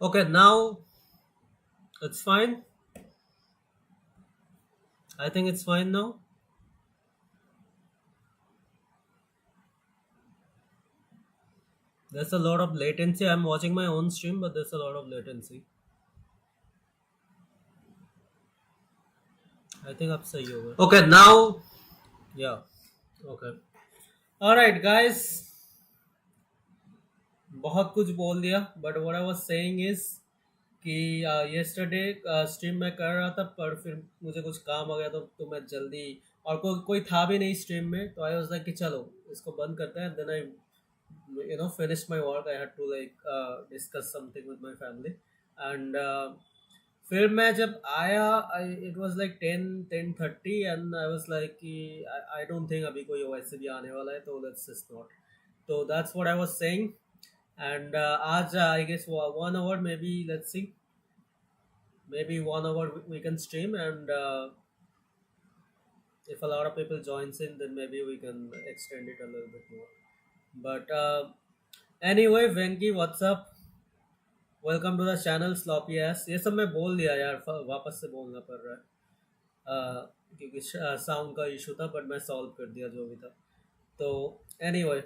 Okay, now it's fine. I think it's fine now. There's a lot of latency. I'm watching my own stream, but there's a lot of latency. I think अब सही होगा. Okay, now yeah. Okay. All right, guys. बहुत कुछ बोल दिया, but what I was saying is कि yesterday stream मैं कर रहा था पर फिर मुझे कुछ काम आ गया तो मैं जल्दी और कोई था भी नहीं स्ट्रीम में तो आई वाज लाइक कि चलो इसको बंद करते हैं then I finished my work. I had to like discuss something with my family and फिर मैं जब आया it was like 10:30 and I was like कि आई डोंट थिंक अभी कोई वैसे भी आने वाला है तो लेट्स जस्ट नॉट तो that's what I was saying and आज I guess 1 hour maybe let's see maybe 1 hour we can stream and if a lot of people joins in then maybe we can extend it a little bit more but anyway Venki what's up welcome to the channel sloppy S ये सब मैं बोल दिया यार वापस से बोलना पड़ रहा है क्योंकि साउंड का इशू था बट मैं सॉल्व कर दिया जो भी था तो anyway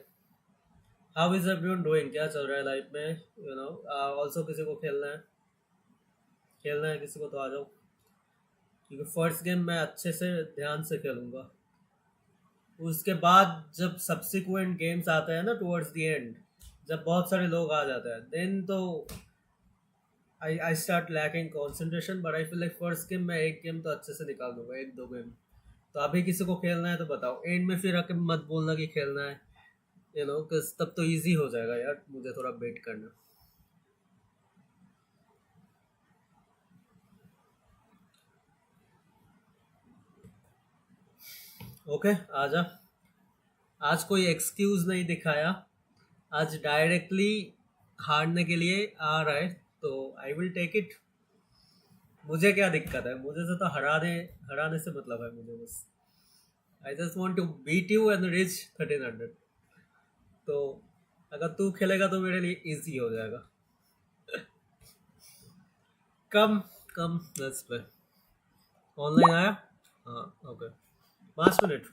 how is everyone doing क्या चल रहा है लाइफ में ऑल्सो किसी को खेलना है किसी को तो आ जाओ क्योंकि फर्स्ट गेम मैं अच्छे से ध्यान से खेलूंगा उसके बाद जब सब्सिक्वेंट गेम्स आते हैं ना टुवर्ड्स द एंड जब बहुत सारे लोग आ जाते हैं देन तो I start lacking concentration but I feel like first game मैं एक गेम तो अच्छे से निकाल दूंगा एक दो गेम तो अभी किसी को खेलना है तो बताओ एंड में फिर आके मत बोलना कि खेलना है तब तो इजी हो जाएगा यार मुझे थोड़ा वेट करना ओके आजा आज कोई एक्सक्यूज नहीं दिखाया आज डायरेक्टली हारने के लिए आ रहा है तो आई विल टेक इट मुझे क्या दिक्कत है मुझे से तो हराने हराने से मतलब है मुझे बस I just want to beat you and reach 1300 तो अगर तू खेलेगा तो मेरे लिए इजी हो जाएगा कम कम लेट्स प्ले ऑनलाइन आया हाँ ओके 5 मिनट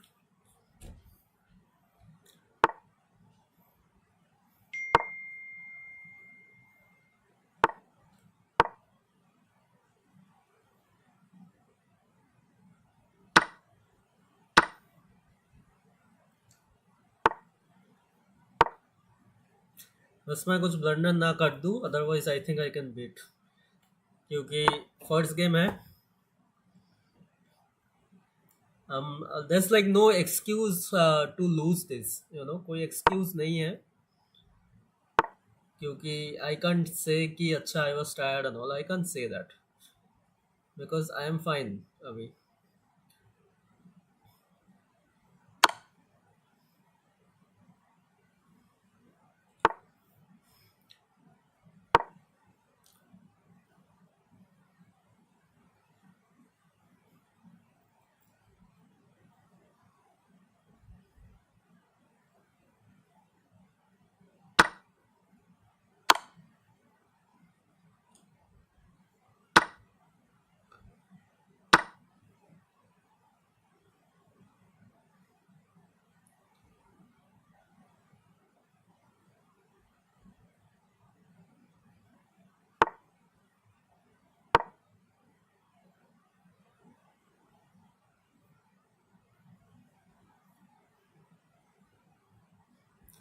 बस मैं कुछ ब्लंडर ना कर दूं otherwise I think I can beat क्योंकि फर्स्ट गेम है there's like no excuse to lose this कोई excuse नहीं है क्योंकि आई can't से कि अच्छा आई was tired and all I can't say that because I am fine अभी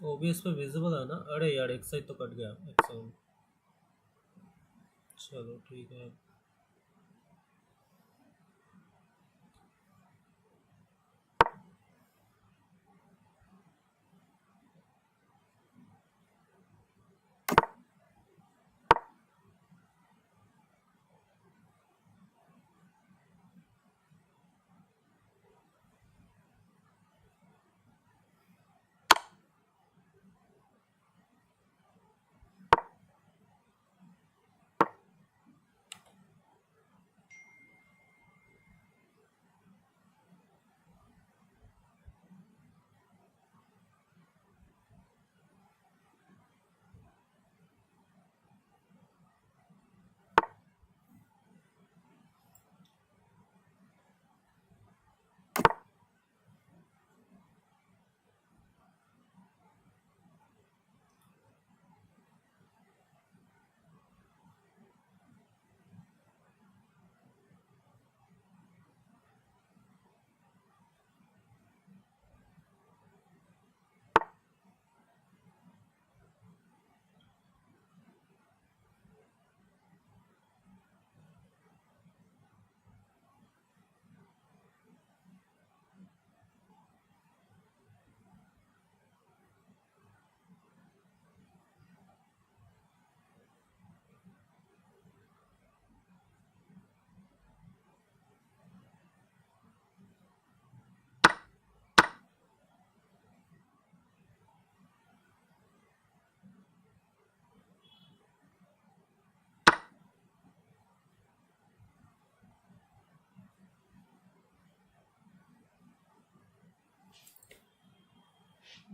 ओबीएस पे विजिबल है ना अरे यार एक साइड तो कट गया एक साउंड चलो ठीक है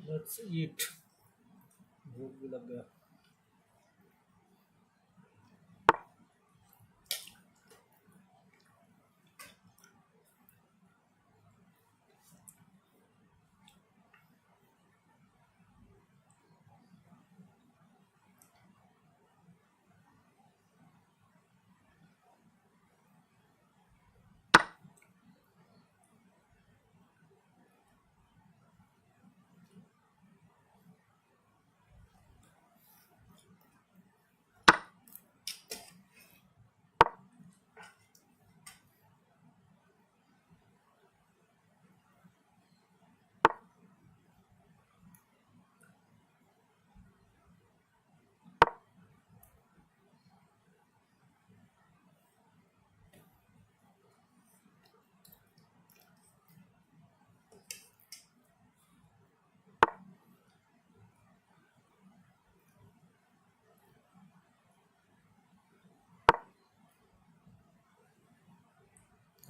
Let's eat. भूख भी लग गया.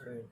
Right.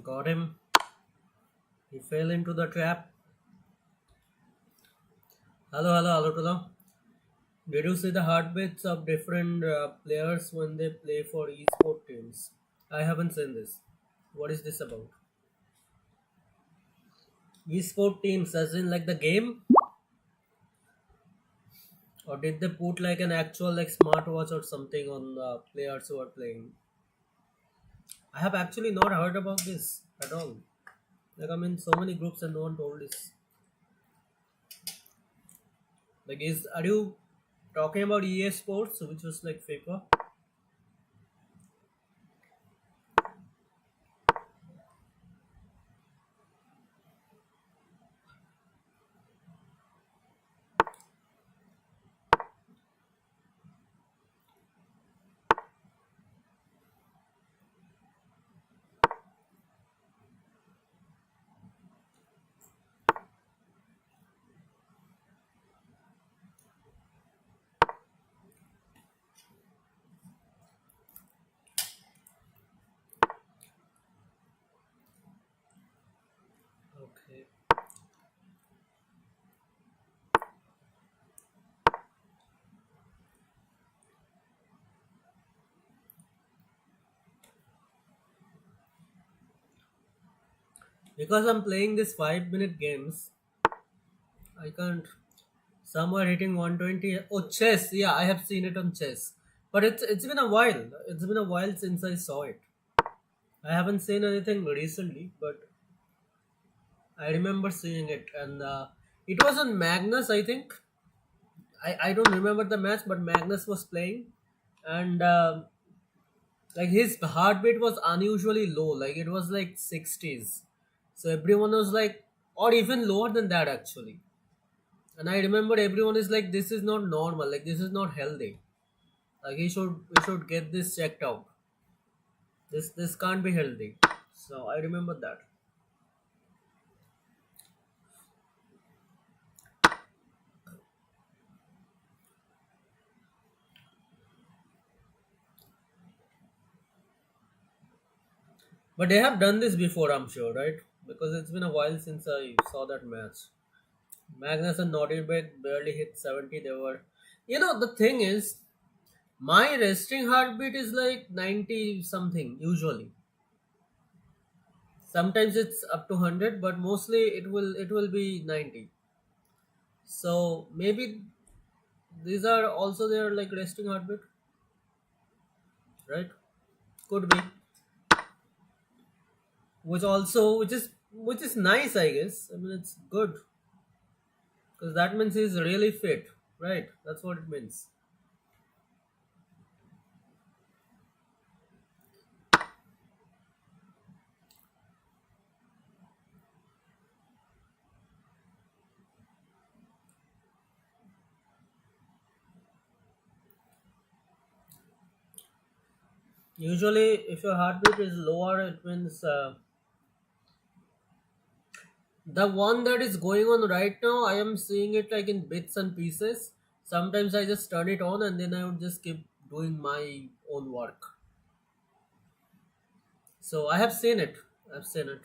Got him. He fell into the trap. Hello, hello, hello, hello. Did you see the heartbeats of different players when they play for esport teams? I haven't seen this. What is this about? Esport teams, as in like the game, or did they put like an actual like smartwatch or something on the players who are playing? I have actually not heard about this at all. Like I'm in so many groups and no one told this. Like, is are you talking about EA Sports, which was like FIFA? Okay. Because I'm playing these 5 minute games, I can't. Somewhere hitting 120. Oh, chess. Yeah, I have seen it on chess. But it's been a while. It's been a while since I saw it. I haven't seen anything recently, but I remember seeing it. And it was on Magnus, I think. I don't remember the match, but Magnus was playing. And like his heartbeat was unusually low. Like it was like 60s. So everyone was like, or even lower than that actually. And I remember everyone is like, this is not normal, like this is not healthy. Like we should get this checked out. This can't be healthy. So I remember that. But they have done this before, I'm sure, right? Because it's been a while since I saw that match. Magnus and Nordenberg barely hit 70. They were, the thing is, my resting heartbeat is like 90 something usually. Sometimes it's up to 100, but mostly it will be 90. So maybe these are also their like resting heartbeat, right? Could be. Which is nice, I guess. I mean, it's good because that means he's really fit, right? That's what it means. Usually, if your heartbeat is lower, it means the one that is going on right now, I am seeing it like in bits and pieces. Sometimes I just turn it on and then I would just keep doing my own work. So I have seen it. I've seen it.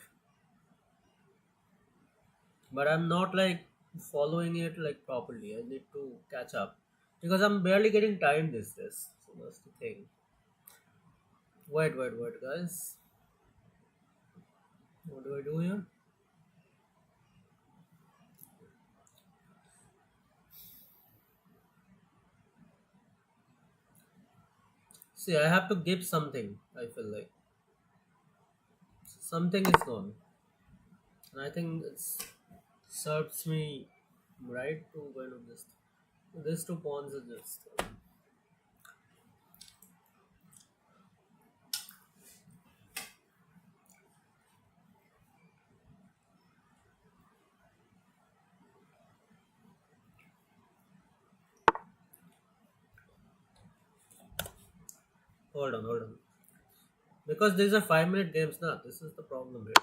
But I'm not like following it like properly. I need to catch up because I'm barely getting time these days. So that's the thing. Wait, guys. What do I do here? See, I have to give something. I feel like something is gone, and I think it's serves me right to kind of just these two pawns are just hold on because these are 5 minute games now. This is the problem here.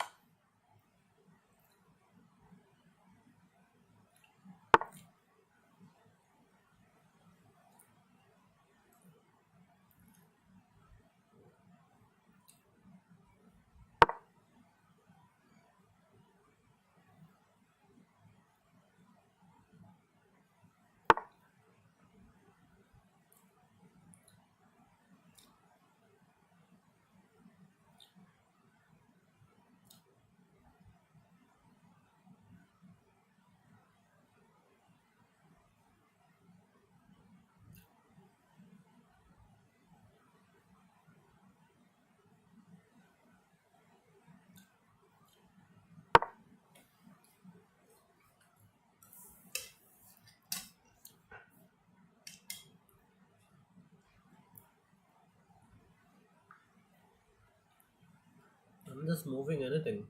I'm just moving anything.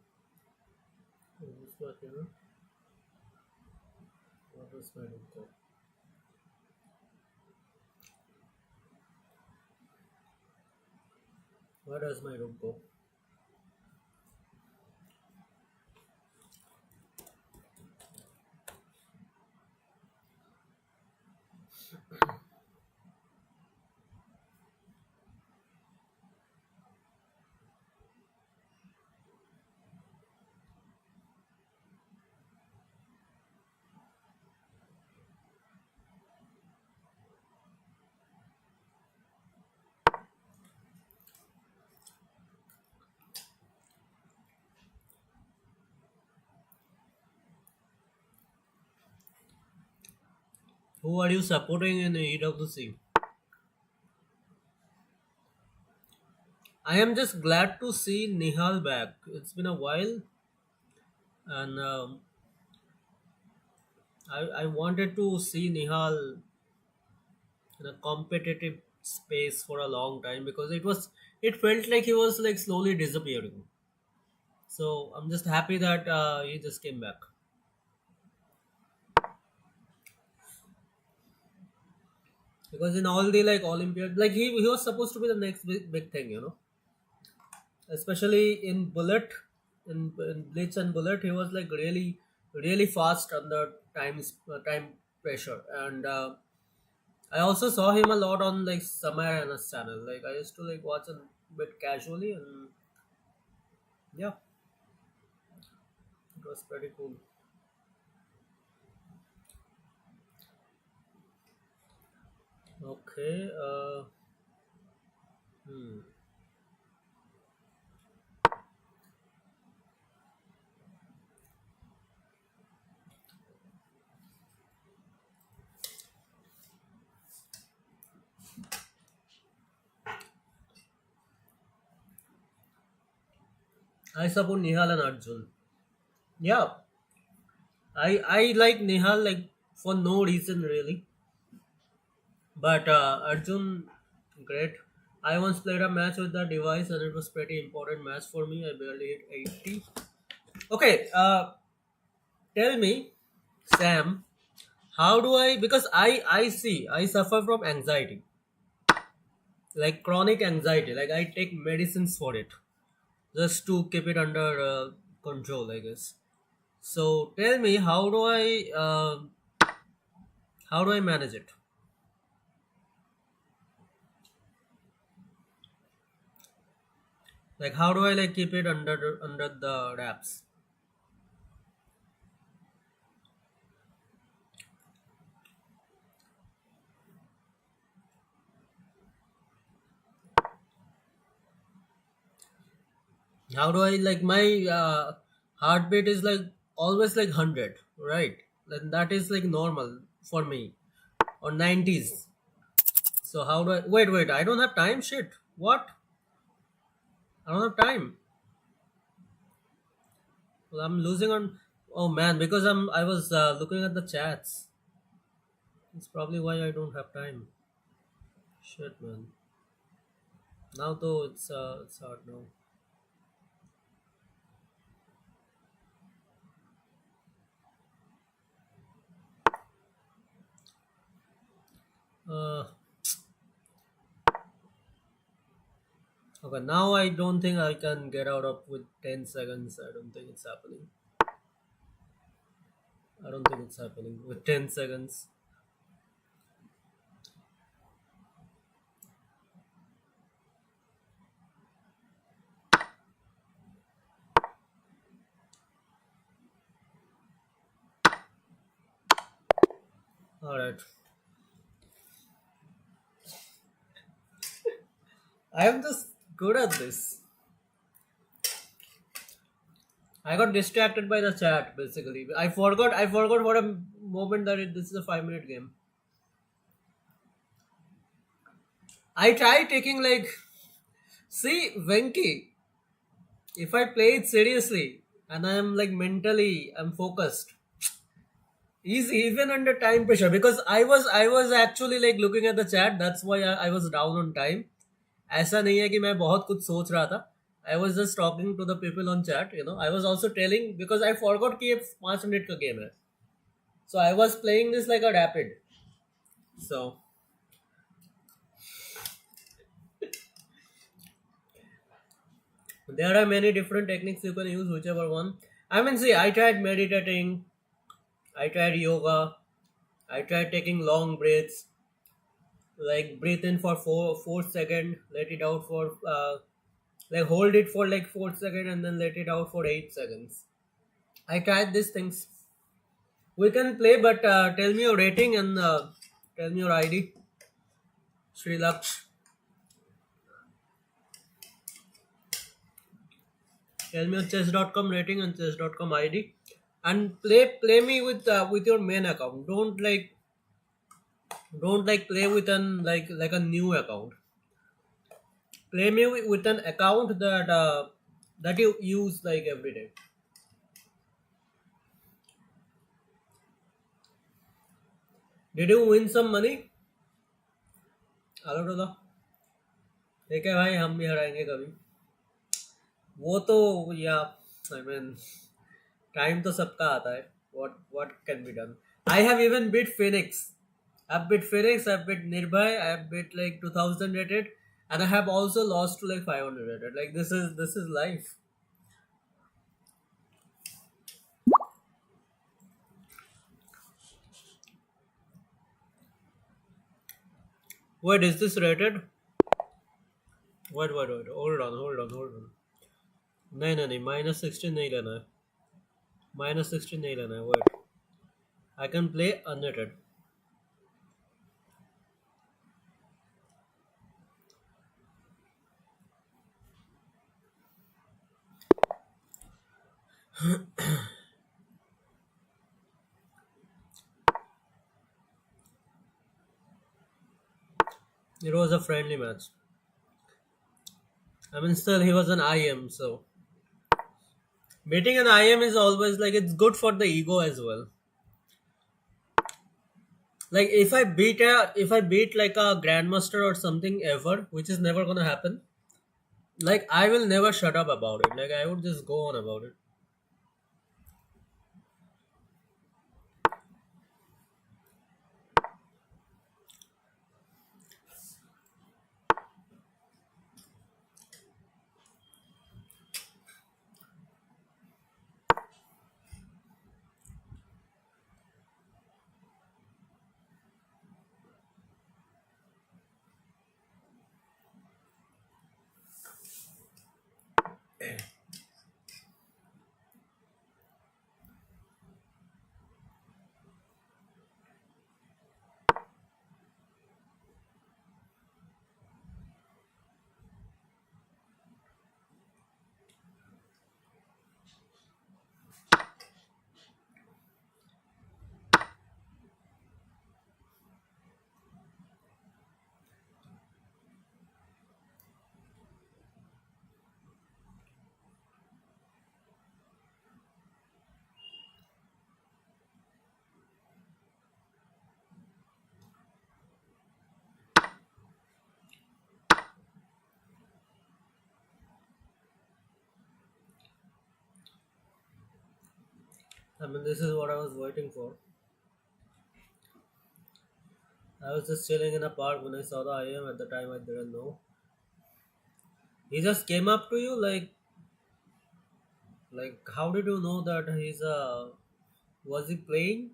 This what what was my info? Where does my rook go? Who are you supporting in EWC? I am just glad to see Nihal back. It's been a while, and I wanted to see Nihal in a competitive space for a long time because it felt like he was like slowly disappearing. So I'm just happy that he just came back. because in all the like Olympiad, like he was supposed to be the next big thing, especially in Bullet, in Blitz and Bullet, he was like really fast under time pressure, and I also saw him a lot on like Samay Anna's channel. Like I used to like watch a bit casually, and yeah, it was pretty cool. Okay, hmm. I support Nihal and Arjun. Yeah, I like Nihal like for no reason really, but Arjun, great. I once played a match with that device and it was pretty important match for me. I barely hit 80. Okay, tell me, Sam, how do I, because I suffer from anxiety, like chronic anxiety. Like I take medicines for it just to keep it under control, I guess. So tell me, how do I manage it? Like how do I like keep it under the wraps? How do I like my heartbeat is like always like 100, right? And that is like normal for me, or 90s. So how do I wait? I don't have time. Shit. What? I don't have time. Well, I'm losing on. Oh man, because I was looking at the chats. It's probably why I don't have time. Shit, man. Now though it's hard now. Uh, okay, now I don't think I can get out of with 10 seconds. I don't think it's happening. I don't think it's happening with 10 seconds. All right, I am just good at this. I got distracted by the chat basically. I forgot what a moment that this is a 5 minute game. I tried taking like, see Venki, if I play it seriously and I'm like mentally I'm focused, easy even under time pressure, because I was actually like looking at the chat. That's why I was down on time. ऐसा नहीं है कि मैं बहुत कुछ सोच रहा था. I was just talking to the people on chat. I was also telling because I forgot कि ये 5 मिनट का गेम है. So I was playing this like a rapid. So there are many different techniques you can use, whichever one. I mean, see, I tried meditating, I tried yoga, I tried taking long breaths, like breathe in for 4 4 seconds, let it out for like hold it for like 4 seconds and then let it out for 8 seconds. I tried these things. We can play, but tell me your rating and tell me your ID, Sri Laksh. Tell me your chess.com rating and chess.com ID, and play me with your main account. Don't like play with an like a new account. Play me with an account that you use like every day. Did you win some money? Hello टोला. ठीक है भाई, हम भी हराएंगे कभी. वो तो या आई मीन टाइम तो सबका आता है. What can be done? I have even beat Phoenix. I've beat Phoenix, I've beat Nirbhay, I've beat like 2000 rated, and I have also lost to like 500 rated. Like this is life. Wait, is this rated? Wait. Hold on. नहीं minus 16 नहीं लेना है. Minus 16 नहीं लेना है. Wait, I can play unrated. It was a friendly match. I mean, still he was an IM, so beating an IM is always like it's good for the ego as well. Like if I beat like a grandmaster or something ever, which is never gonna happen. Like I will never shut up about it. Like I would just go on about it. I mean, this is what I was waiting for. I was just chilling in a park when I saw the IM. At the time, I didn't know. He just came up to you like how did you know that he's a was he playing?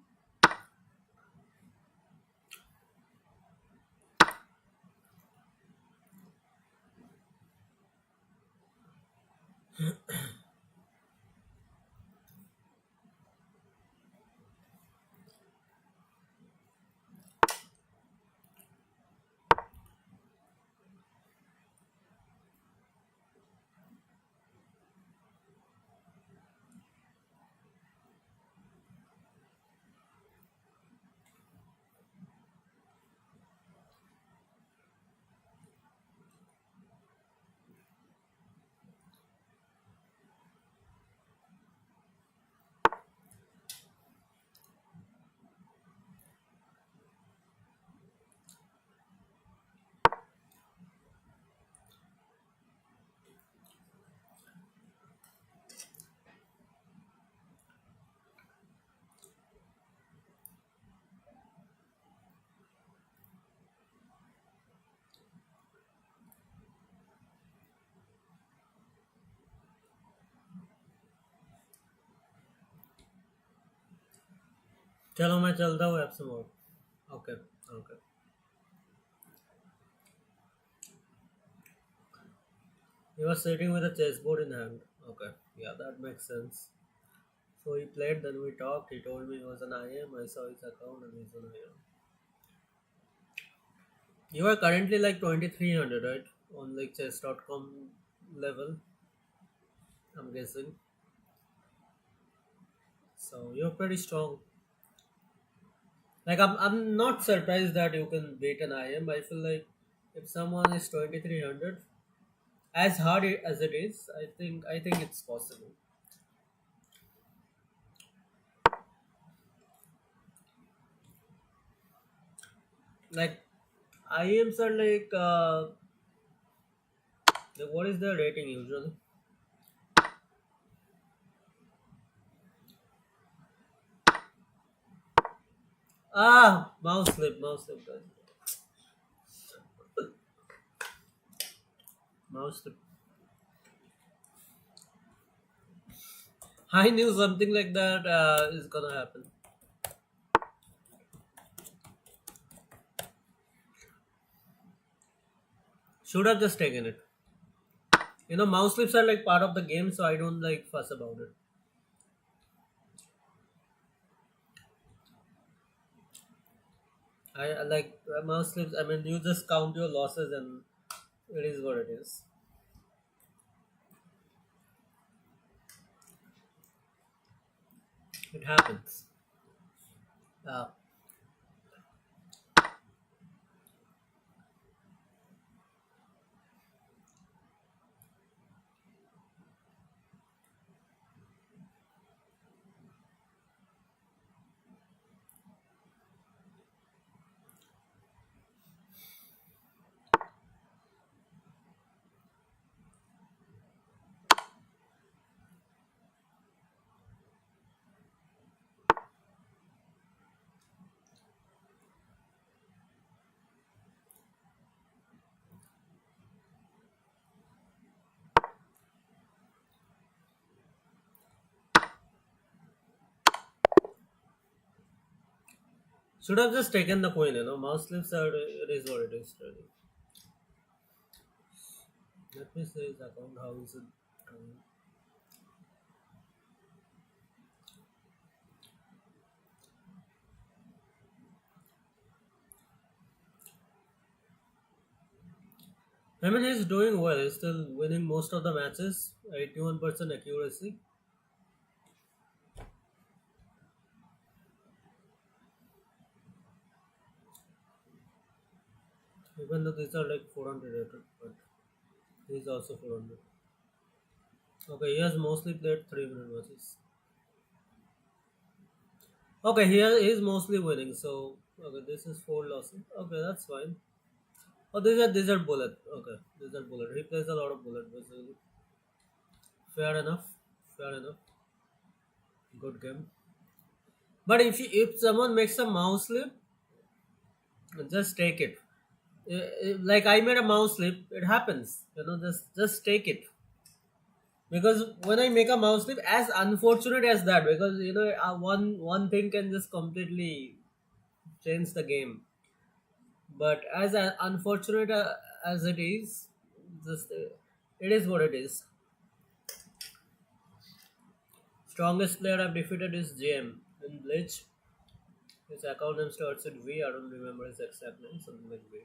चलो मैं चलता हूँ आपसे मोर. Okay, okay. He was sitting with a chessboard in hand. Okay, yeah, that makes sense. So he played, then we talked. He told me he was an IM. I saw his account and he's an IM. You are currently like 2300, right? On like chess.com level, I'm guessing. So you're pretty strong. Like I'm not surprised that you can beat an IM. I feel like if someone is 2300, as hard as it is, I think it's possible. Like IMs are like what is the rating usually? Ah, mouse slip, mouse slip, guys. Mouse slip. I knew something like that is gonna happen. Should have just taken it. You know, mouse slips are like part of the game, so I don't like fuss about it. I like mouse slips. I mean, you just count your losses, and it is what it is. It happens. Uh, should have just taken the coin. You know, mouse slips are. It is what it is. Really. Let me see his account. How is it? Coming? I mean, he's doing well. He's still winning most of the matches. 81% accuracy. Even though these are like 400 rated, but he's also 400. Okay, he has mostly played 3 minute matches. Okay, he's mostly winning. So okay, this is 4 losses. Okay, that's fine. Oh, these are bullet. Okay, these are bullet. He plays a lot of bullet basically. Fair enough. Fair enough. Good game. But if someone makes a mouse slip, just take it. Like I made a mouse slip, it happens. You know, just take it. Because when I make a mouse slip, as unfortunate as that, because you know, one thing can just completely change the game. But as unfortunate as it is, just it is what it is. Strongest player I've defeated is JM in Bleach. His account name starts with V. I don't remember his exact name, something like V.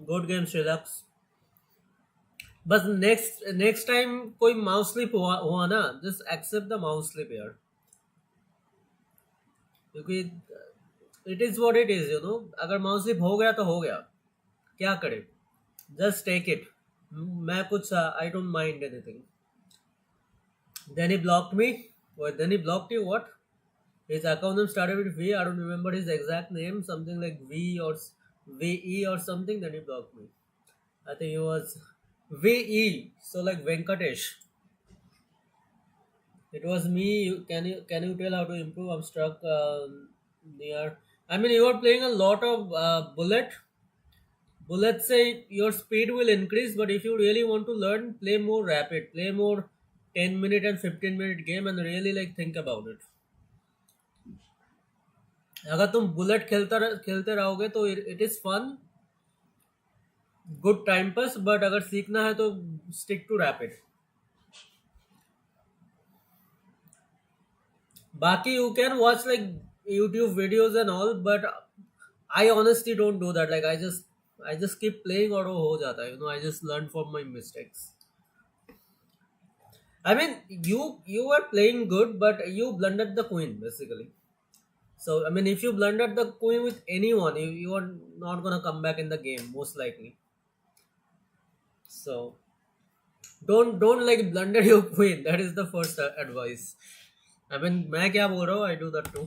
Good game, Shrillux. बस next time कोई mouse slip हुआ ना just accept the mouse slip यार क्योंकि it is what it is you know अगर mouse slip हो गया तो हो गया क्या करे जस्ट टेक इट मैं कुछ I don't mind anything then he blocked me then he blocked you what his account name started with V I don't remember his exact name something like VE or something then he blocked me I think it was VE so like Venkatesh. It was me. Can you tell how to improve? I'm stuck near. I mean, you are playing a lot of bullet. Bullets say your speed will increase, but if you really want to learn, play more rapid. Play more 10 minute and 15 minute game and really like think about it. अगर तुम bullet खेलते रहोगे तो it is fun good time pass but अगर सीखना है तो stick to rapid बाकी you can watch like YouTube videos and all but I honestly don't do that like I just keep playing और वो हो जाता है you know I just learn from my mistakes I mean you were playing good but you blundered the queen basically so I mean if you blundered the queen with anyone you are not gonna come back in the game most likely so don't like blunder your queen that is the first advice I mean मैं क्या बोल रहा हूँ I do that too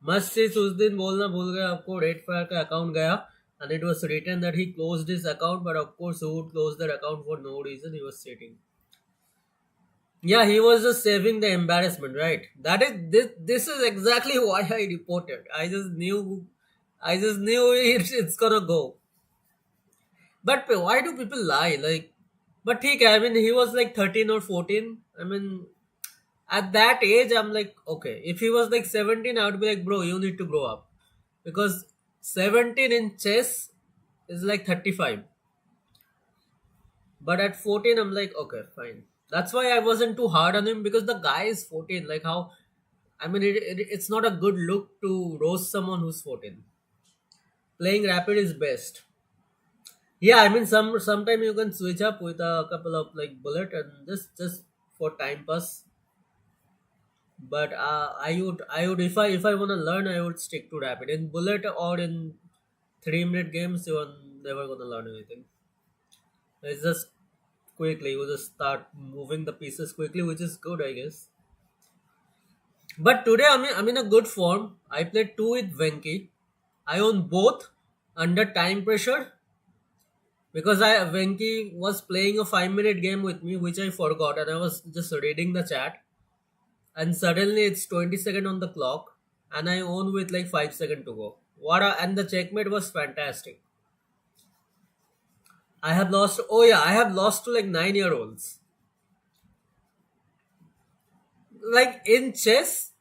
must say उस दिन बोलना भूल गया आपको रेड फायर का अकाउंट गया and it was written that he closed his account but of course who would close their account for no reason he was cheating Yeah, he was just saving the embarrassment, right? That is this. This is exactly why I reported. I just knew it's gonna go. But why do people lie? Like, but I mean, he was like 13 or 14. I mean, at that age, I'm like, okay. If he was like 17, I would be like, bro, you need to grow up, because 17 in chess is like 35. But at 14, I'm like, okay, fine. That's why I wasn't too hard on him, because the guy is 14. Like, how? I mean, it's not a good look to roast someone who's 14. Playing rapid is best. Yeah, I mean, sometime you can switch up with a couple of like bullet and just for time pass. But if I wanna learn, I would stick to rapid. In bullet or in 3 minute games, you are never gonna learn anything. It's just quickly you just start moving the pieces quickly, which is good, I guess. But today I'm in a good form. I played two with Venki. I own both under time pressure, because I Venki was playing a 5 minute game with me, which I forgot, and I was just reading the chat, and suddenly it's 20 second on the clock, and I own with like 5 second to go. And the checkmate was fantastic. I have lost. Oh yeah, I have lost to like 9 year olds. Like in chess,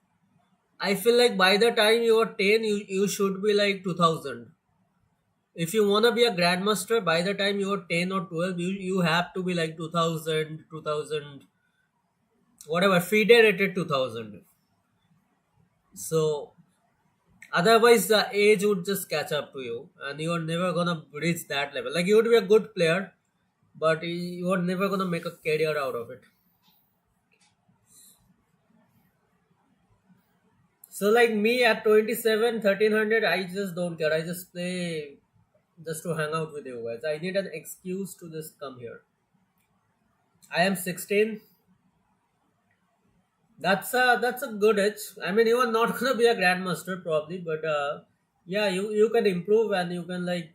I feel like by the time you are 10, you should be like 2000. If you want to be a grandmaster, by the time you are 10 or 12, you have to be like 2000, 2000, whatever, FIDE rated 2000. So otherwise, the age would just catch up to you, and you are never gonna reach that level. Like, you would be a good player, but you are never gonna make a career out of it. So, like me at 27, 1300, I just don't care. I just play just to hang out with you guys. I need an excuse to just come here. I am 16. That's a good edge. I mean, you are not gonna be a grandmaster probably, but yeah, you can improve, and you can like,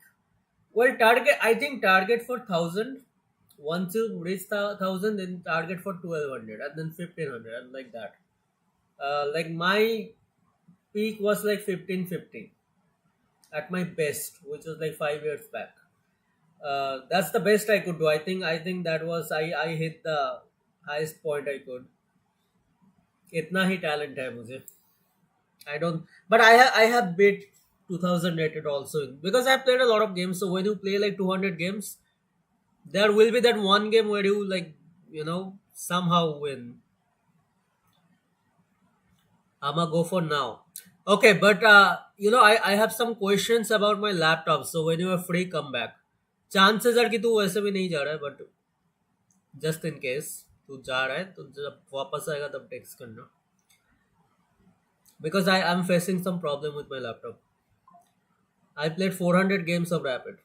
well, target. I think target for 1,000. Once you reach the 1,000, then target for 1,200, and then 1,500, and like that. Like my peak was like 1,550 at my best, which was like 5 years back. That's the best I could do. I think that was I hit the highest point I could. इतना ही talent है मुझे. I don't, but I have beat 2,000 rated also, because I played a lot of games. So when you play like 200 games, there will be that one game where you like, somehow win. I'ma go for now. Okay, but I have some questions about my laptop. So when you are free, come back. Chances are कि तू वैसे भी नहीं जा रहा है, but just in case तू जा रहा है, तो जब वापस आएगा तब टेक्स्ट करना, because I am facing some problem with my laptop. I played 400 games of Rapid.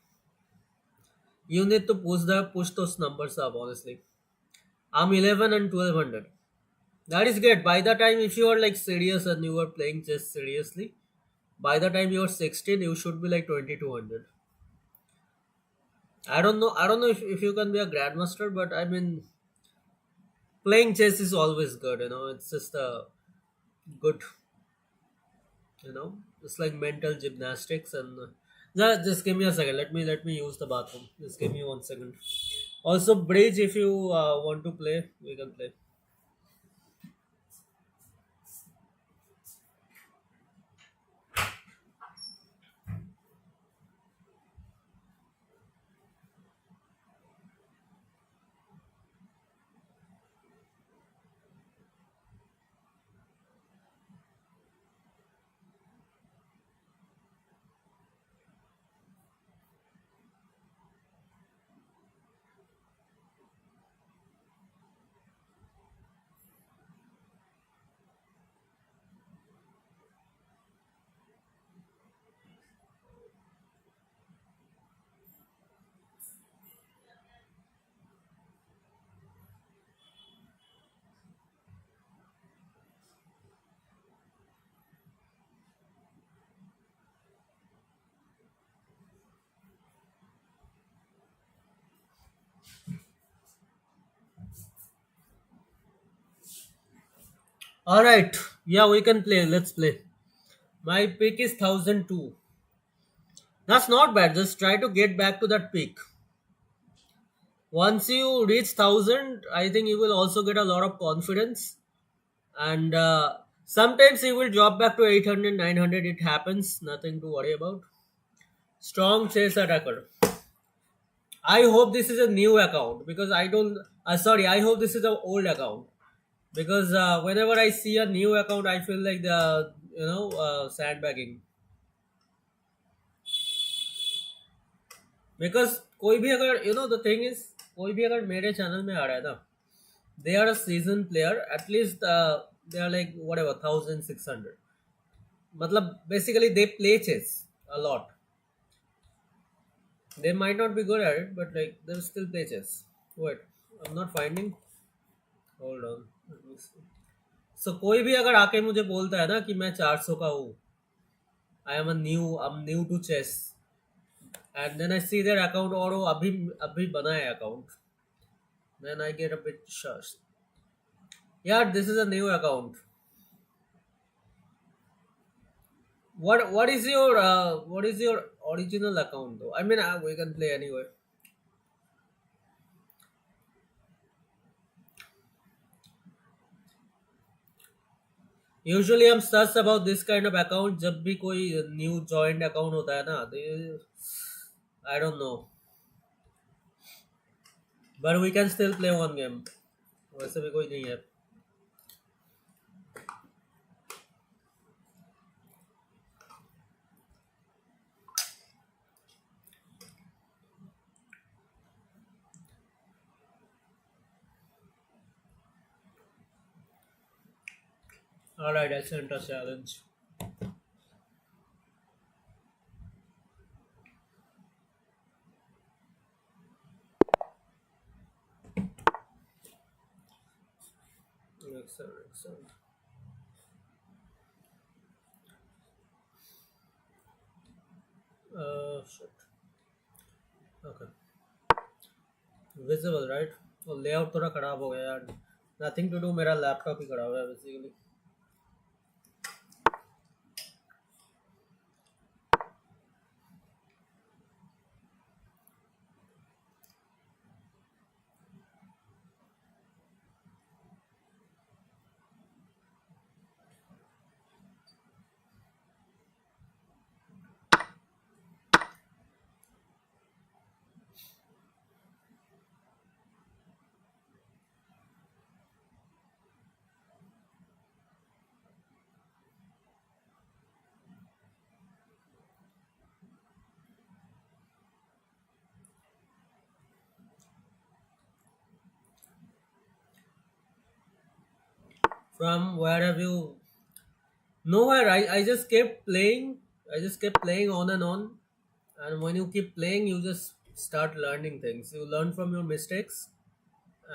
You need to push those numbers up, honestly. I'm 11 and 1200. That is great. By the time, if you are like serious and you are playing chess seriously, by the time you are 16, you should be like 2200. I don't know if you can be a grandmaster, but I mean, playing chess is always good, it's just a good, it's like mental gymnastics. And just give me a second. Let me use the bathroom. Just give me 1 second. Also, bridge, if you want to play, we can play. All right. Yeah, we can play. Let's play. My pick is 1002. That's not bad. Just try to get back to that peak. Once you reach 1000, I think you will also get a lot of confidence. And sometimes you will drop back to 800, 900. It happens. Nothing to worry about. Strong chase attacker. I hope this is a new account because I don't. Sorry, I hope this is an old account because whenever I see a new account, I feel like the sandbagging. Because कोई भी अगर the thing is कोई भी अगर मेरे channel में आ रहा है ना, they are a seasoned player at least they are like whatever 1600. मतलब basically they play chess a lot. They might not be good at it, but like they still play chess. Wait, I'm not finding. Hold on. Let me see. So कोई भी अगर आके मुझे बोलता है ना कि मैं 400 का हूँ, I'm new to chess, and then I see their account और वो अभी बना है account, then I get a bit shush. Yeah, this is a new account. What is your original account though? I mean, we can play anyway. Usually I'm sus about this kind of account जब भी कोई new joined account होता है ना, I don't know, but we can still play one game. वैसे भी कोई नहीं है. Alright, I sent a challenge. Excellent, excellent. Shit. Okay. Visible, right? तो लेआउट थोड़ा खराब हो गया यार. नथिंग टू डू, मेरा लैपटॉप ही खराब है basically. From where have you? Nowhere. I just kept playing. I just kept playing on and on. And when you keep playing, you just start learning things. You learn from your mistakes,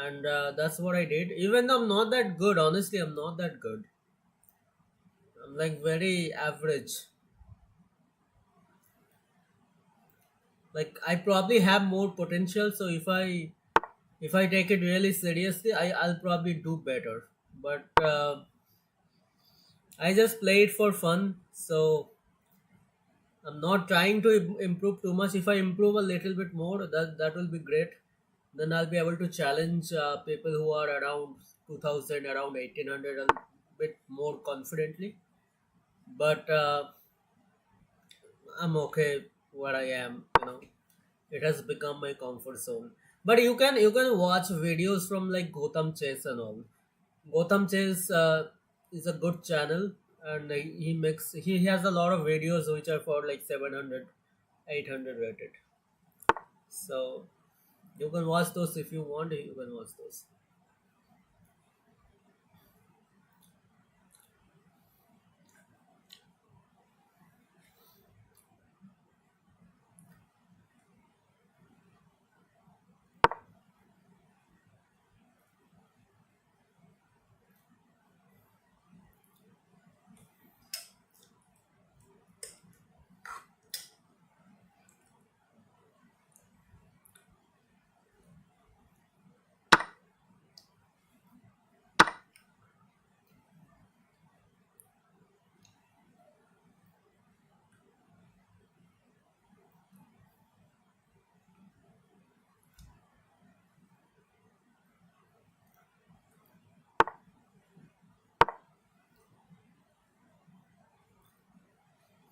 and that's what I did. Even though I'm not that good, honestly, I'm not that good. I'm like very average. Like I probably have more potential. So if I take it really seriously, I'll probably do better. But I just play it for fun. So I'm not trying to improve too much. If I improve a little bit more, that will be great. Then I'll be able to challenge people who are around 2000, around 1800, a bit more confidently. But I'm okay where I am. It has become my comfort zone. But you can watch videos from like Gotham Chase and all. Gotham Chase is a good channel, and he has a lot of videos which are for like 700, 800 rated. So you can watch those if you want. You can watch those.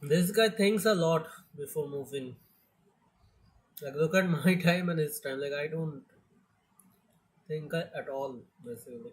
This guy thinks a lot before moving. Like, look at my time and his time. Like, I don't think at all, basically.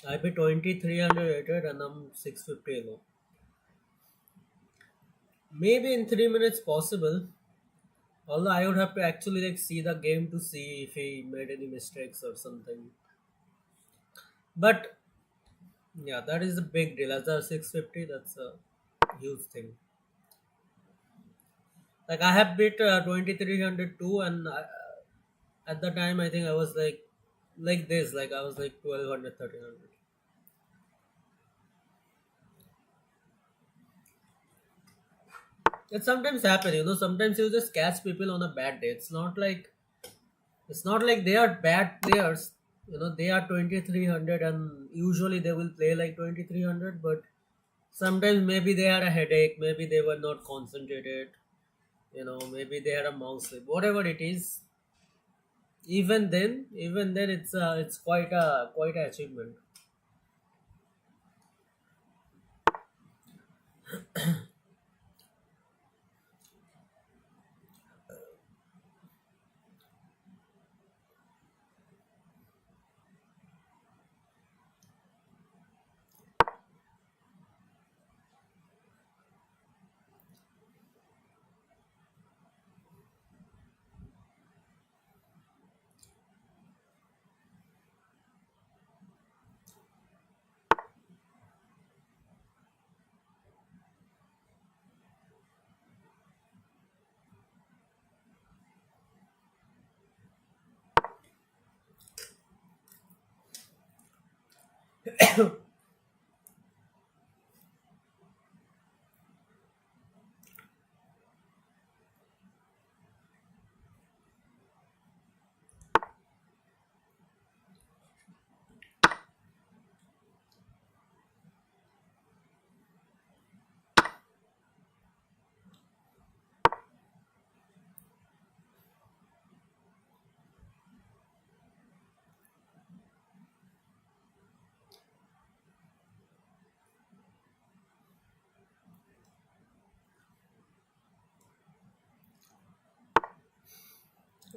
I be 2300 rated and I'm 650 low. Maybe in 3 minutes possible. Although I would have to actually like see the game to see if he made any mistakes or something. But yeah, that is a big deal. As a 650, that's a huge thing. Like I have beat 2300 too, and at the time I think I was like this, like I was like 1200, 1300. It sometimes happen, you know. Sometimes you just catch people on a bad day. It's not like they are bad players. You know, they are 2300 and usually they will play like 2300, but sometimes maybe they had a headache, maybe they were not concentrated, you know, maybe they had a mouse slip, whatever it is. Even then it's quite a achievement.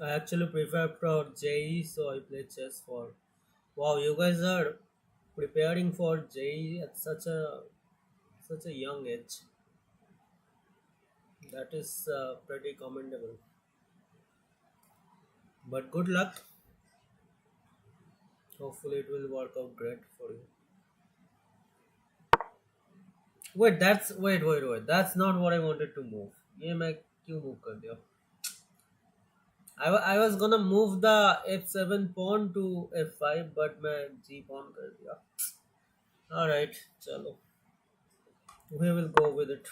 I actually prefer for JE, so I play chess for. Wow, you guys are preparing for JE at such a young age. That is pretty commendable. But good luck. Hopefully, it will work out great for you. Wait. That's not what I wanted to move. ये मैं क्यों move कर दिया? I was gonna move the f7 pawn to f5, but मैं g pawn कर दिया. All right, चलो. We will go with it.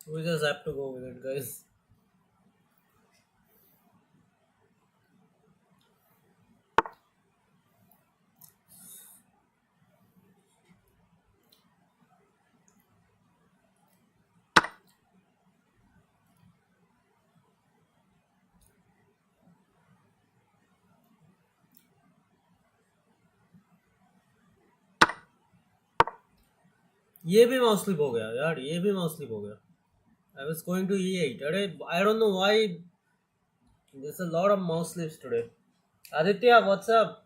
We just have to go with it, guys. ये भी माउस स्लिप हो गया यार, ये भी माउस स्लिप हो गया. I was going to E8. अरे I don't know why there's a lot of mouse slips today. Aditya, what's up?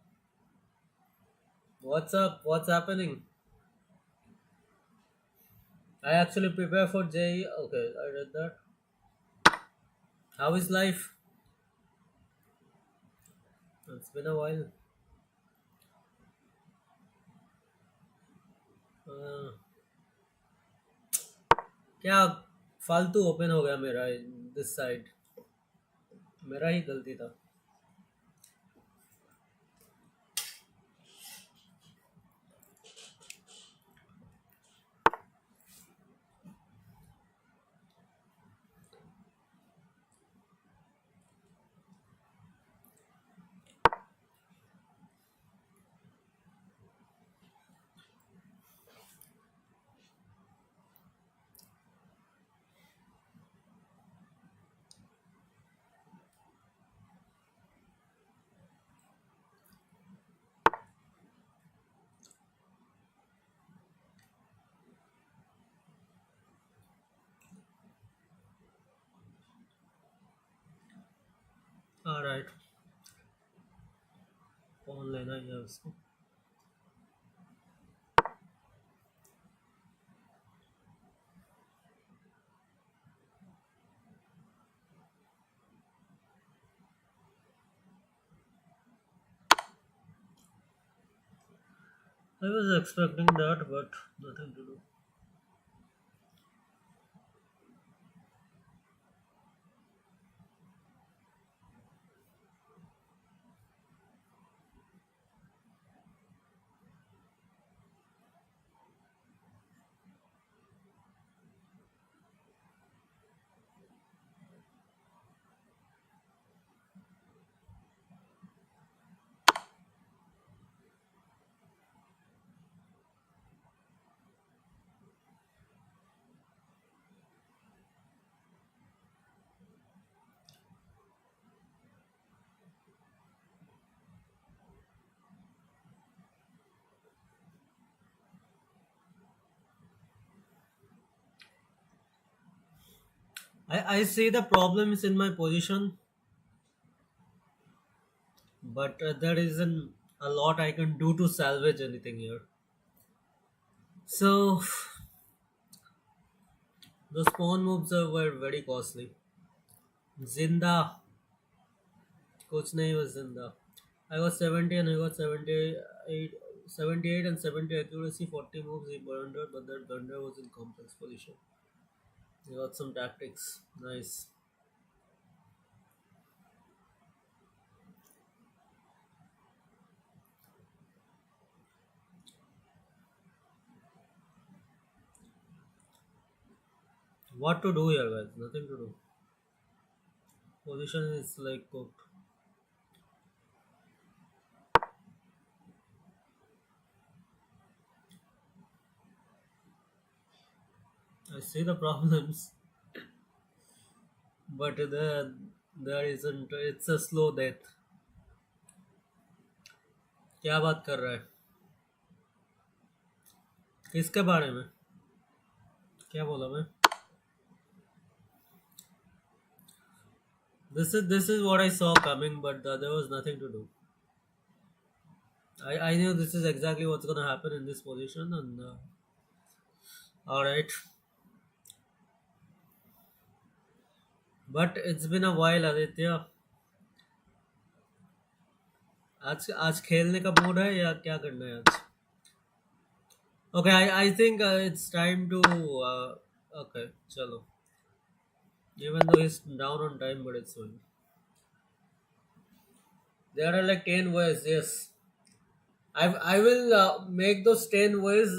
What's up? What's happening? I actually prepare for JE. Okay, I read that. How is life? It's been a while. Uh, क्या फालतू open हो गया मेरा this side. मेरा ही गलती था. Alright, phone लेना ही है उसको. I was expecting that, but nothing to do. I see the problems in my position, but there isn't a lot I can do to salvage anything here. So those pawn moves were very costly. Zinda, कुछ नहीं was Zinda. I got 70 and I got 78, 78 and 70 accuracy, 40 moves he blundered, but that blunder was in complex position. He got some tactics. Nice. What to do here, guys? Nothing to do. Position is like cooked. I see the problems, but there isn't. It's a slow death. क्या बात कर रहा है? किसके बारे में? क्या बोला मैं? This is what I saw coming, but there was nothing to do. I knew this is exactly what's gonna happen in this position, and all right. But it's been a while, Aditya. आज आज खेलने का mood है या क्या करना है आज? Okay, I think it's time to okay, chalo. Even though he's down on time, but it's fine. There are like 10 ways, yes. I will make those 10 ways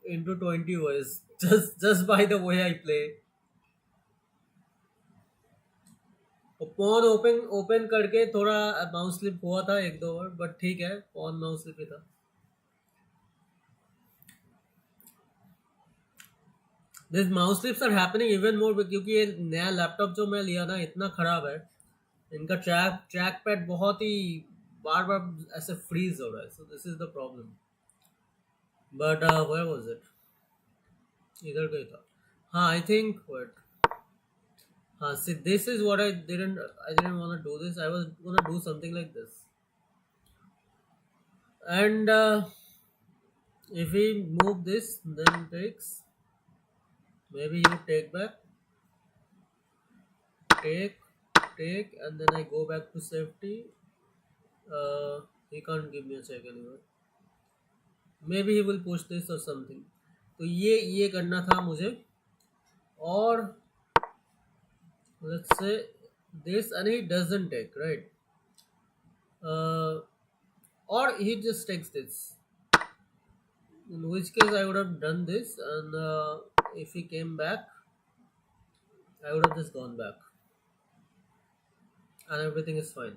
into 20 ways just by the way I play. Pawn open open करके थोड़ा mouse slip हुआ था एक दो बार, but ठीक है, pawn mouse slip ही था. This mouse slips are happening even more क्योंकि ये नया लैपटॉप जो मैं लिया ना इतना खराब है. इनका ट्रैक पैड बहुत ही बार बार ऐसे फ्रीज हो रहा है. So this is the problem. But where was it? इधर का ही था. हाँ, I think what. See, this is what I didn't want to do this. I was gonna do something like this. And if we move this, then takes, maybe you take back, take, take, and then I go back to safety. He can't give me a check anymore. Maybe he will push this or something. तो ये करना था मुझे. और let's say this, and he doesn't take, right? uh, or he just takes this, in which case I would have done this, and if he came back, I would have just gone back, and everything is fine.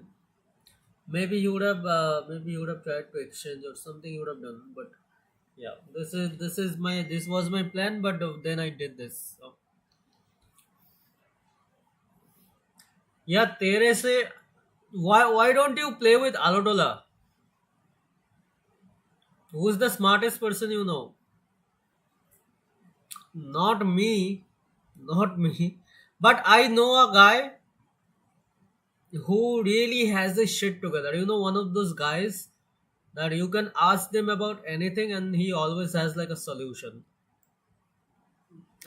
Maybe he would have tried to exchange or something he would have done, but yeah, this was my plan, but then I did this. So, yeah, तेरे से why don't you play with Alodola? Who's the smartest person you know? Not me, not me. But I know a guy who really has his shit together. You know, one of those guys that you can ask them about anything and he always has like a solution.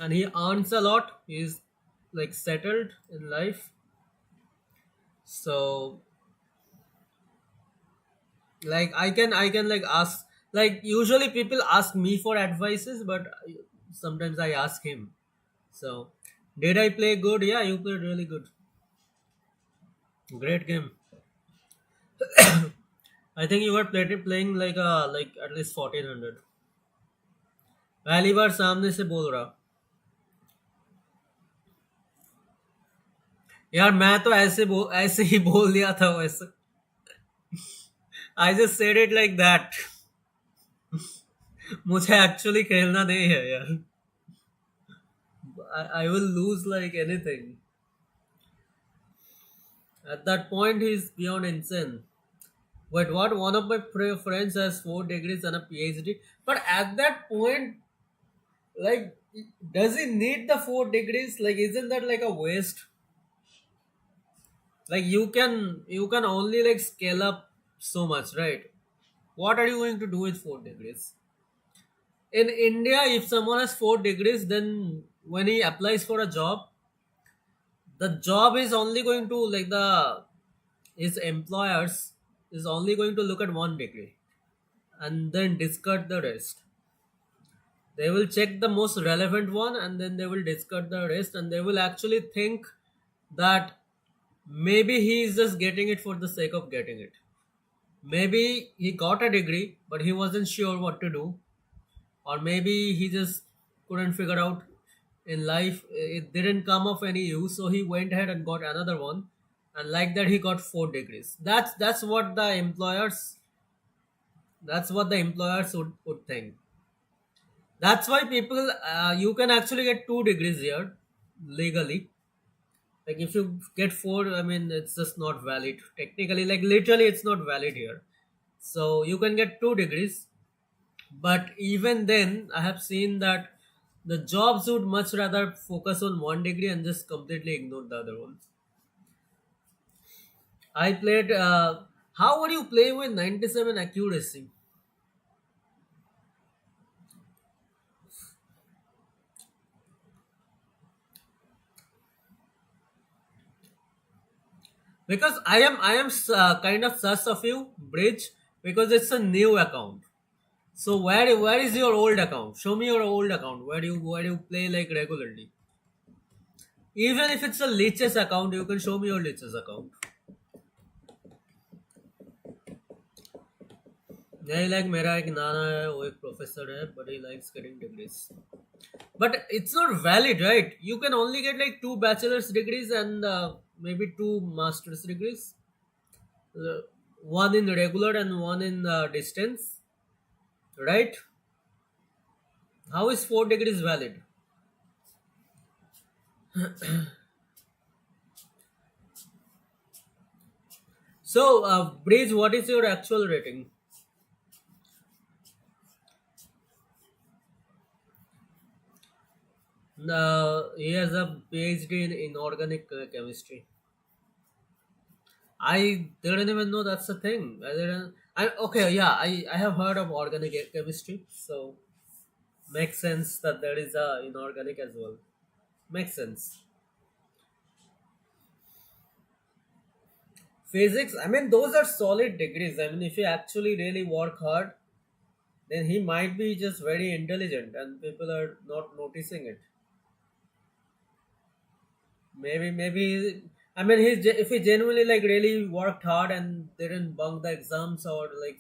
And he earns a lot. He's like settled in life. So like I can like ask, like usually people ask me for advices, but sometimes I ask him. So did I play good? Yeah, you played really good. Great game. I think you were playing like at least 1400. पहली बार सामने से बोल रहा. यार मैं तो ऐसे ही बोल दिया था वैसे. I just said it like that. मुझे एक्चुअली खेलना नहीं है यार. I will lose like anything. At that point he's beyond insane. Wait, what? One of my friends has 4 degrees and a PhD. But at that point, like, does he need the 4 degrees? Like, isn't that like a waste? Like, you can only like scale up so much, right? What are you going to do with 4 degrees? In India, if someone has 4 degrees, then when he applies for a job, the job is only going to like the his employers is only going to look at 1 degree and then discard the rest. They will check the most relevant one and then they will discard the rest, and they will actually think that maybe he is just getting it for the sake of getting it. Maybe he got a degree but he wasn't sure what to do, or maybe he just couldn't figure out in life, it didn't come of any use, so he went ahead and got another one, and like that he got 4 degrees. That's what the employers would think. That's why people, you can actually get 2 degrees here legally. Like if you get four, I mean, it's just not valid. Technically, like literally, it's not valid here. So you can get 2 degrees, but even then, I have seen that the jobs would much rather focus on 1 degree and just completely ignore the other one. I played. How would you play with 97 accuracy? Because I am kind of sus of you, Bridge, because it's a new account. So where is your old account? Show me your old account. Where do you play like regularly? Even if it's a Leeches account, you can show me your Leeches account. नहीं, like मेरा एक नाना है, वो एक professor है, but he likes getting degrees. But it's not valid, right? You can only get like 2 bachelor's degrees and maybe 2 master's degrees. Uh, One in regular and one in distance, right? How is 4 degrees valid? So, Breeze, what is your actual rating? He has a PhD in inorganic chemistry. I didn't even know that's a thing. I didn't. I okay. Yeah, I have heard of organic chemistry, so makes sense that there is a inorganic as well. Makes sense. Physics. I mean, those are solid degrees. I mean, if you actually really work hard, then he might be just very intelligent, and people are not noticing it. Maybe. I mean, if he genuinely like really worked hard and didn't bunk the exams or like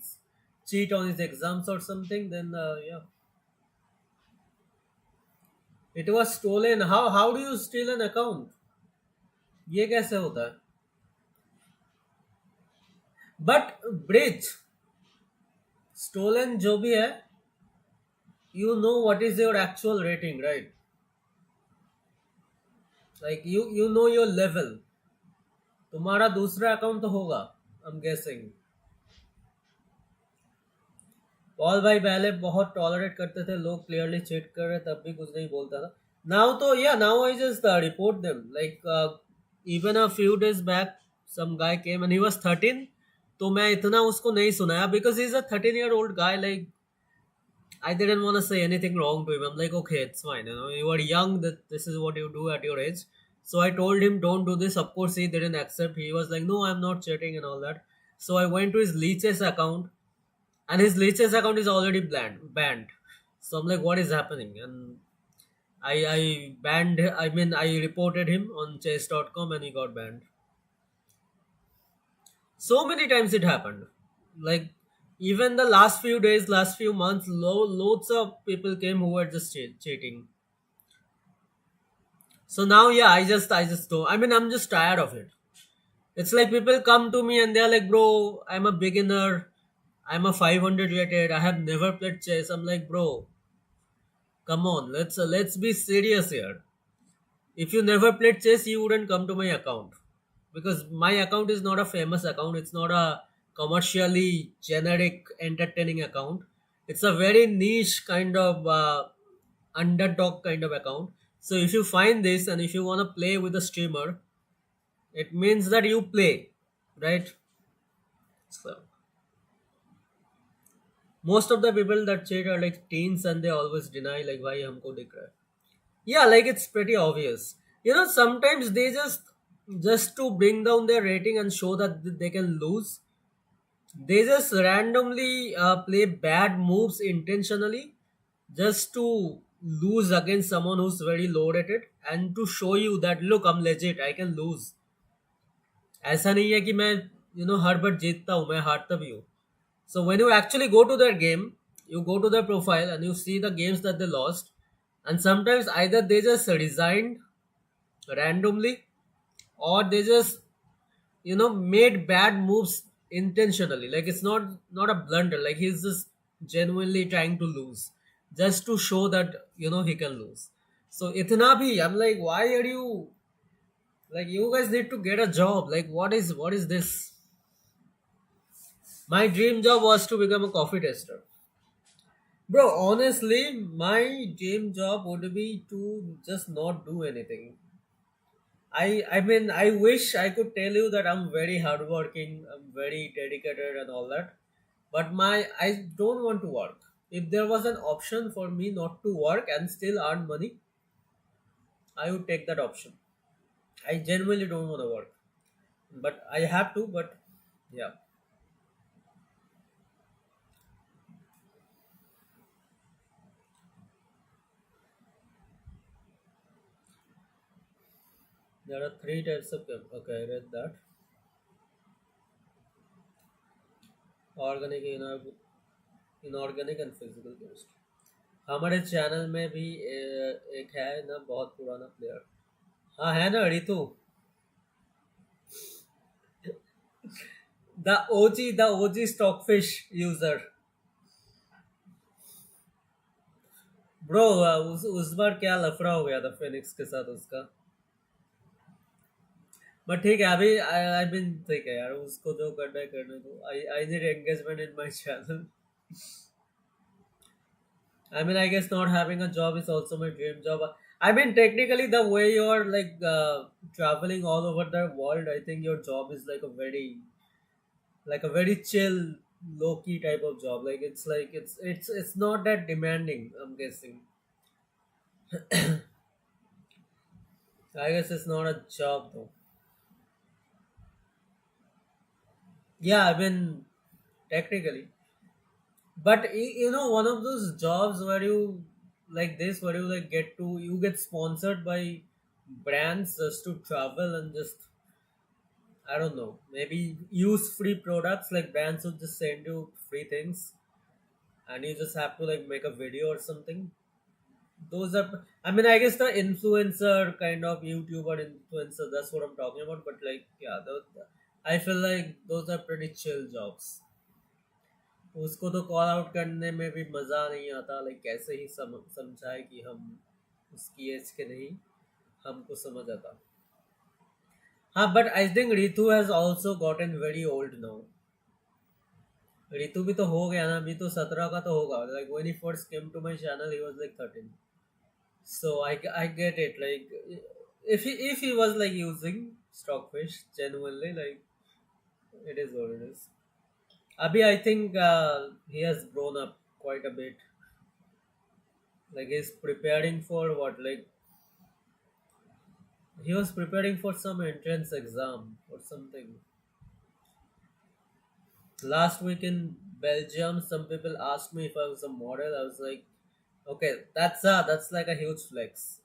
cheat on his exams or something, then yeah, it was stolen. How do you steal an account? ये कैसे होता है? But bridge stolen जो भी है, you know what is your actual rating, right? Like you know your level. तुम्हारा दूसरा account तो होगा. I'm guessing. पॉल भाई पहले बहुत टॉलरेट करते थे, लोग क्लियरली चीट कर रहे तब भी कुछ नहीं बोलता था. नाउ तो या now I just report them like even a few days back some guy came and he was 13. तो मैं इतना उसको नहीं सुनाया because he is a 13 year old guy. Like I didn't want to say anything wrong to him. I'm like, okay, it's fine. You know, you are young. That this is what you do at your age. So I told him, don't do this. Of course, he didn't accept. He was like, no, I'm not chatting and all that. So I went to his Leeches account, and his Leeches account is already banned. So I'm like, what is happening? And I banned. I mean, I reported him on chess.com, and he got banned. So many times it happened. Like even the last few days, last few months, loads of people came who were just cheating. So now, yeah, I just don't. I mean, I'm just tired of it. It's like people come to me and they're like, bro, I'm a beginner. I'm a 500 rated. I have never played chess. I'm like, bro, come on, let's be serious here. If you never played chess, you wouldn't come to my account because my account is not a famous account. It's not a commercially generic entertaining account. It's a very niche kind of underdog kind of account. So if you find this and if you want to play with a streamer, it means that you play, right? So most of the people that cheat are like teens and they always deny like why humko dikh raha hai. Yeah, like it's pretty obvious. You know, sometimes they just to bring down their rating and show that they can lose, they just randomly play bad moves intentionally just to lose against someone who's very low rated and to show you that look, I'm legit, I can lose. ऐसा नहीं है कि मैं हर बार जीतता हूँ, मैं हारता भी हूँ. So when you actually go to their game, you go to their profile and you see the games that they lost, and sometimes either they just resigned randomly or they just made bad moves intentionally. Like it's not a blunder. Like he's just genuinely trying to lose just to show that he can lose. So itna bhi, I'm like, why are you like, you guys need to get a job. Like what is this? My dream job was to become a coffee tester. Bro, honestly, my dream job would be to just not do anything. I mean I wish I could tell you that I'm very hardworking, I'm very dedicated and all that. But I don't want to work. If there was an option for me not to work and still earn money, I would take that option. I genuinely don't want to work. But I have to, but yeah. There are three types of okay, I read that. Organic, inorganic and physical chemistry. हमारे channel में भी एक है ना बहुत पुराना player. हाँ है ना Ritu. The OG stockfish user. Bro उस बार क्या लफड़ा हो गया था फिनिक्स के साथ उसका. बट ठीक है अभी आई बीन ठीक है यार, उसको जो करना है करने दो. I need engagement in my channel. I mean, I guess not having a job is also my dream job. I mean, technically, the way you're like traveling all over the world, I think your job is like a very chill, low key type of job. Like it's not that demanding. I'm guessing. I guess it's not a job though. Yeah, I mean, technically, but one of those jobs where you like this, where you like you get sponsored by brands just to travel and just I don't know, maybe use free products like brands will just send you free things and you just have to like make a video or something. Those are, I mean, I guess the influencer kind of YouTuber influencer, that's what I'm talking about. But like, yeah, I feel like those are pretty chill jobs. उसको तो call out करने में भी मज़ा नहीं आता like कैसे ही समझाए कि हम उसकी एज के नहीं हमको समझ आता हाँ but I think Ritu has also gotten very old now Ritu भी तो हो गया ना अभी तो 17 का तो होगा like when he first came to my channel he was like 13 so I get it like if he was like using stockfish genuinely like it is what it is Abhi I think he has grown up quite a bit like he's preparing for what like he was preparing for some entrance exam or something. Last week in Belgium, some people asked me if I was a model. I was like, okay, that's like a huge flex.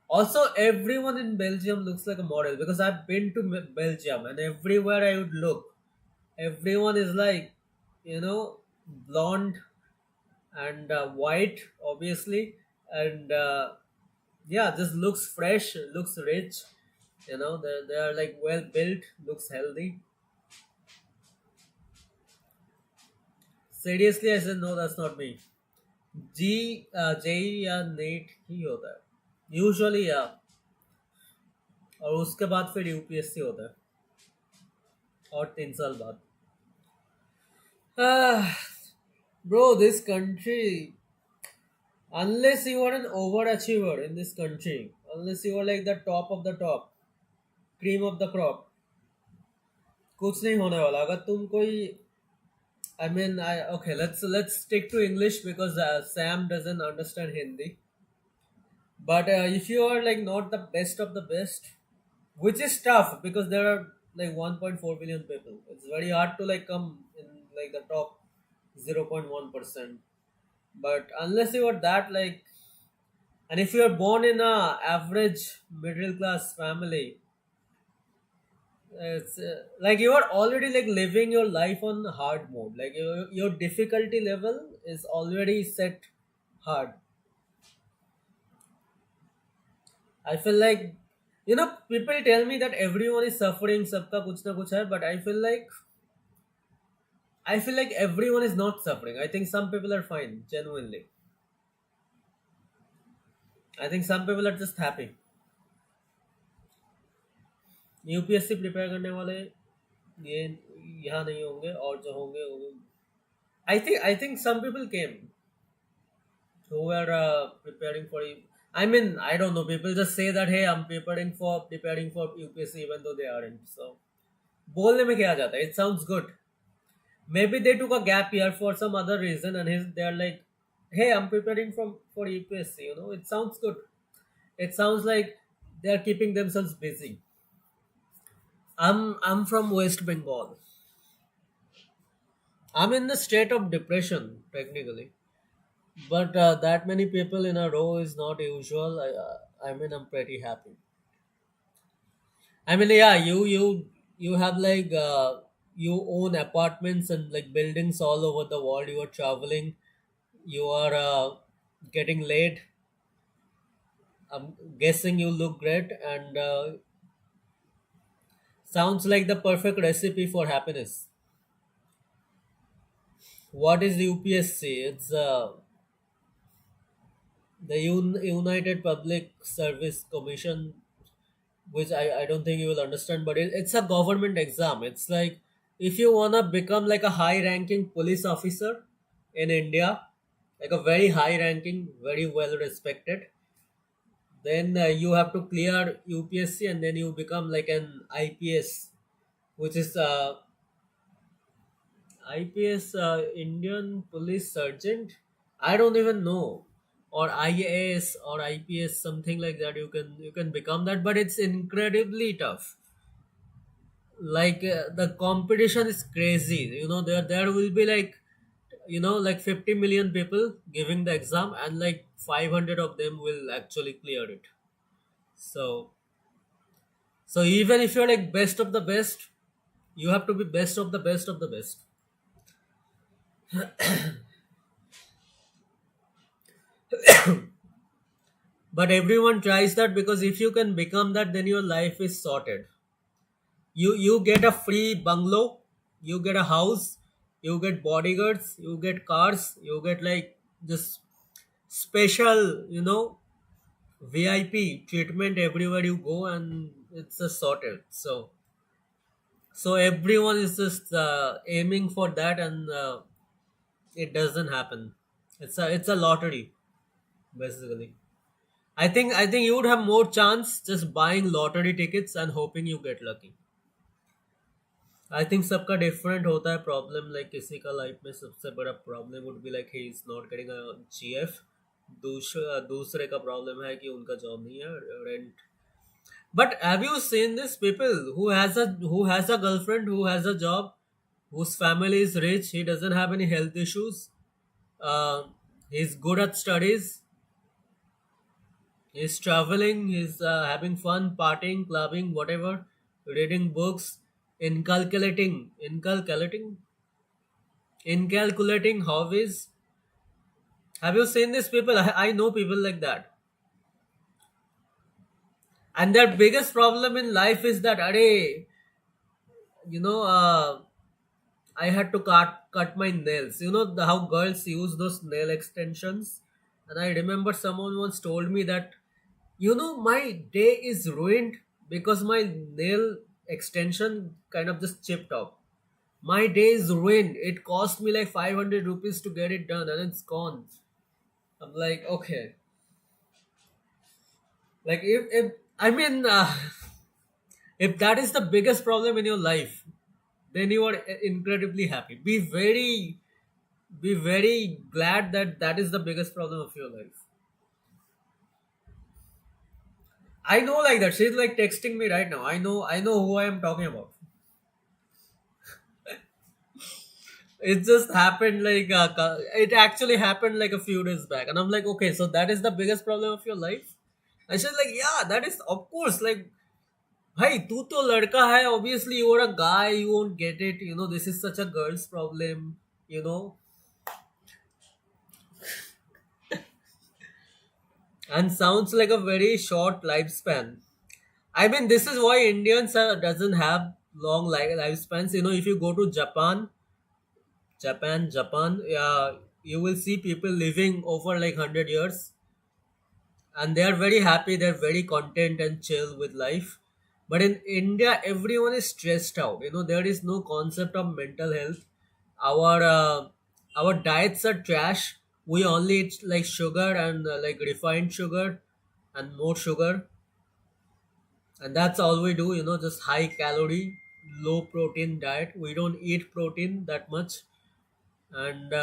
Also, everyone in Belgium looks like a model because I've been to Belgium and everywhere I would look, everyone is like, blonde and white, obviously, and yeah, this looks fresh, looks rich. They are like well built, looks healthy. Seriously, I said no, that's not me. जी JEE या NET ही होता है usually या और उसके बाद फिर यूपीएससी होता है और 3 साल बाद bro this country unless you are an overachiever in this country unless you are like the top of the top cream of the crop कुछ नहीं होने वाला अगर तुम कोई I mean I okay let's stick to English because Sam doesn't understand Hindi but if you are like not the best of the best which is tough because there are like 1.4 billion people. It's very hard to like come in like the top 0.1%. But unless you are that like, and if you are born in a average middle class family, it's like you are already like living your life on hard mode. Like your difficulty level is already set hard. I feel like people tell me that everyone is suffering, सबका कुछ ना कुछ है, but I feel like everyone is not suffering. I think some people are fine, genuinely. I think some people are just happy. UPSC prepare करने वाले ये यहाँ नहीं होंगे और जो होंगे I think some people came who were preparing for I mean I don't know people just say that hey I'm preparing for UPSC even though they aren't so बोलने में क्या जाता है it sounds good maybe they took a gap year for some other reason and they're like hey I'm preparing for UPSC it sounds good it sounds like they're keeping themselves busy I'm from West Bengal I'm in the state of depression technically but that many people in a row is not usual I mean I'm pretty happy I mean, yeah, you have like you own apartments and like buildings all over the world. You are traveling. You are getting laid. I'm guessing you look great and sounds like the perfect recipe for happiness. What is UPSC? It's the United Public Service Commission, which I don't think you will understand, but it's a government exam. It's like if you wanna become like a high ranking police officer in India, like a very high ranking, very well respected. Then you have to clear UPSC, and then you become like an IPS, which is IPS, Indian Police Sergeant. I don't even know, or IAS or IPS, something like that. You can become that, but it's incredibly tough. Like the competition is crazy. There will be like, like 50 million people giving the exam, and like 500 of them will actually clear it. So even if you're like best of the best, you have to be best of the best of the best. But everyone tries that, because if you can become that, then your life is sorted. You get a free bungalow, you get a house, you get bodyguards, you get cars, you get like this special, VIP treatment everywhere you go, and it's just sorted. So everyone is just aiming for that, and it doesn't happen. It's a lottery, basically. I think you would have more chance just buying lottery tickets and hoping you get lucky. I think सबका different होता है problem. Like किसी का life में सबसे बड़ा problem would be like he is not getting a GF. दूसरे का प्रॉब्लम है कि उनका जॉब नहीं है, rent. But have you seen this people who has a girlfriend, who has a job, whose family is rich, he doesn't have any health issues, he's good at studies, he's traveling, he's having fun, partying, clubbing, whatever, reading books, incalculating hobbies. Have you seen these people? I know people like that. And their biggest problem in life is that, Are, you know, I had to cut my nails. How girls use those nail extensions. And I remember someone once told me that, my day is ruined because my nail extension kind of just chipped off. My day is ruined. It cost me like 500 rupees to get it done, and it's gone. I'm like, okay. Like, if I mean, if that is the biggest problem in your life, then you are incredibly happy. Be very glad that that is the biggest problem of your life. I know, like that. She's like texting me right now. I know who I am talking about. It just happened like it actually happened like a few days back, and I'm like, okay, so that is the biggest problem of your life. And she's like, yeah, that is of course. Like, hey, तू तो लड़का है. Obviously, you're a guy. You won't get it. This is such a girl's problem. You know, and sounds like a very short lifespan. I mean, this is why Indians doesn't have long lifespans. If you go to Japan, yeah, you will see people living over like 100 years, and they are very happy. They're very content and chill with life. But in India, everyone is stressed out. There is no concept of mental health. Our diets are trash. We only eat like sugar and like refined sugar and more sugar, and that's all we do. Just high calorie, low protein diet. We don't eat protein that much, and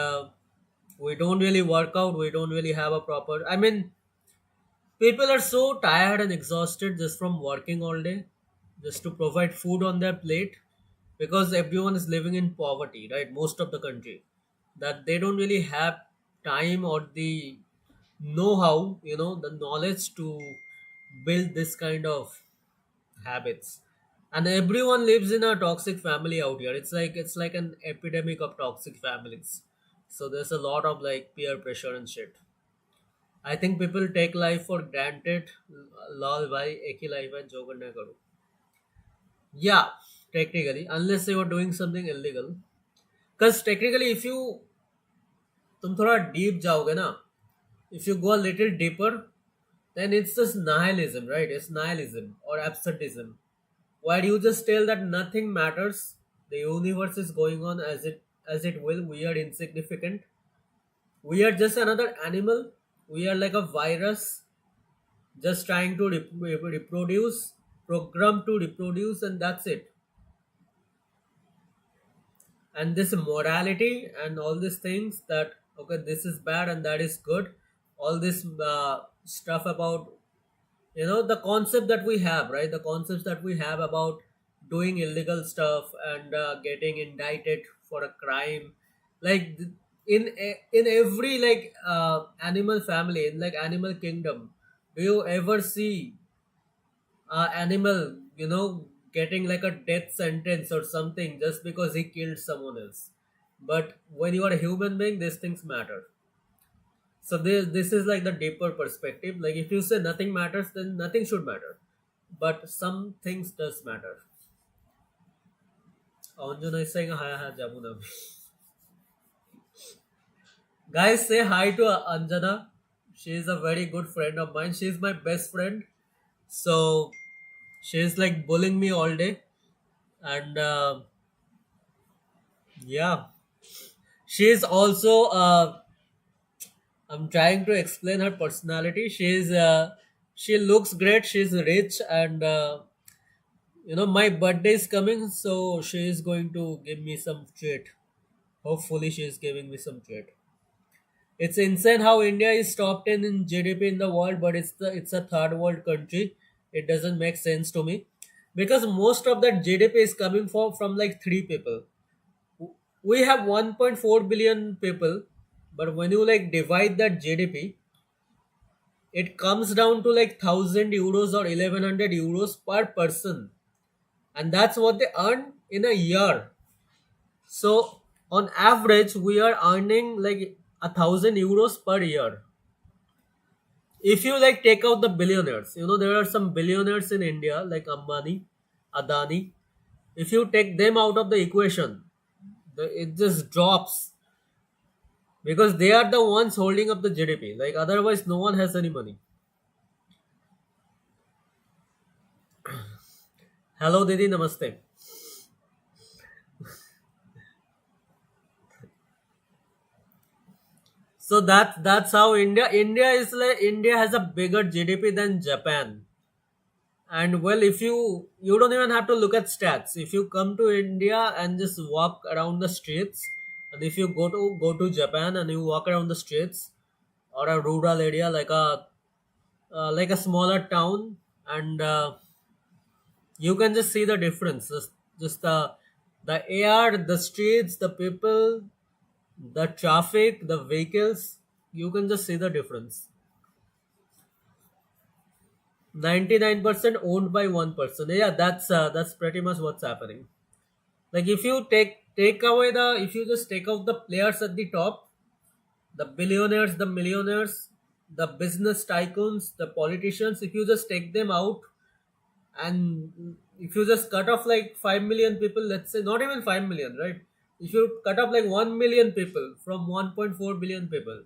we don't really work out. We don't really have a proper. I mean, people are so tired and exhausted just from working all day, just to provide food on their plate, because everyone is living in poverty, right? Most of the country, that they don't really have time or the know-how, the knowledge to build this kind of habits. And everyone lives in a toxic family out here. It's like an epidemic of toxic families. So there's a lot of like peer pressure and shit. I think people take life for granted. Lol bhai, एक ही life है जो करना करो. Yeah, technically, unless you are doing something illegal. Because technically, if तुम थोड़ा deep जाओगे ना, if you go a little deeper, then it's just nihilism, right? It's nihilism or absurdism, where you just tell that nothing matters. The universe is going on as it will. We are insignificant. We are just another animal. We are like a virus. just trying to reproduce, program to reproduce, and that's it. And this morality and all these things that okay, this is bad and that is good, all this stuff about, the concept that we have, right? The concepts that we have about doing illegal stuff and getting indicted for a crime, like in every like animal family, in like animal kingdom, do you ever see animal, getting like a death sentence or something just because he killed someone else? But when you are a human being, these things matter. So this is like the deeper perspective. Like if you say nothing matters, then nothing should matter. But some things does matter. Anjana is saying hi, hi, Jamuna. Guys, say hi to Anjana. She is a very good friend of mine. She is my best friend. So she is like bullying me all day. And yeah, she is also. I'm trying to explain her personality. She looks great. She's rich, and my birthday is coming, so she is going to give me some treat. Hopefully, she is giving me some treat. It's insane how India is top 10 in GDP in the world, but it's a third world country. It doesn't make sense to me because most of that GDP is coming from like three people. We have 1.4 billion people, but when you like divide that GDP, it comes down to like 1,000 euros or 1,100 euros per person, and that's what they earn in a year. So on average, we are earning like 1,000 euros per year. If you like take out the billionaires, there are some billionaires in India like Ambani, Adani. If you take them out of the equation, it just drops because they are the ones holding up the GDP. Like otherwise, no one has any money. Hello, Didi, namaste. So that's how India has a bigger GDP than Japan. And well, if you don't even have to look at stats. If you come to India and just walk around the streets, and if you go to Japan and you walk around the streets or a rural area like a smaller town, and you can just see the difference. Just the air, the streets, the people, the traffic, the vehicles. You can just see the difference. 99% owned by one person. Yeah, that's pretty much what's happening. Like if you take away the if you just take out the players at the top, the billionaires, the millionaires, the business tycoons, the politicians, if you just take them out, and if you just cut off like 5 million people, let's say not even 5 million, right? If you cut off like 1 million people from 1.4 billion people,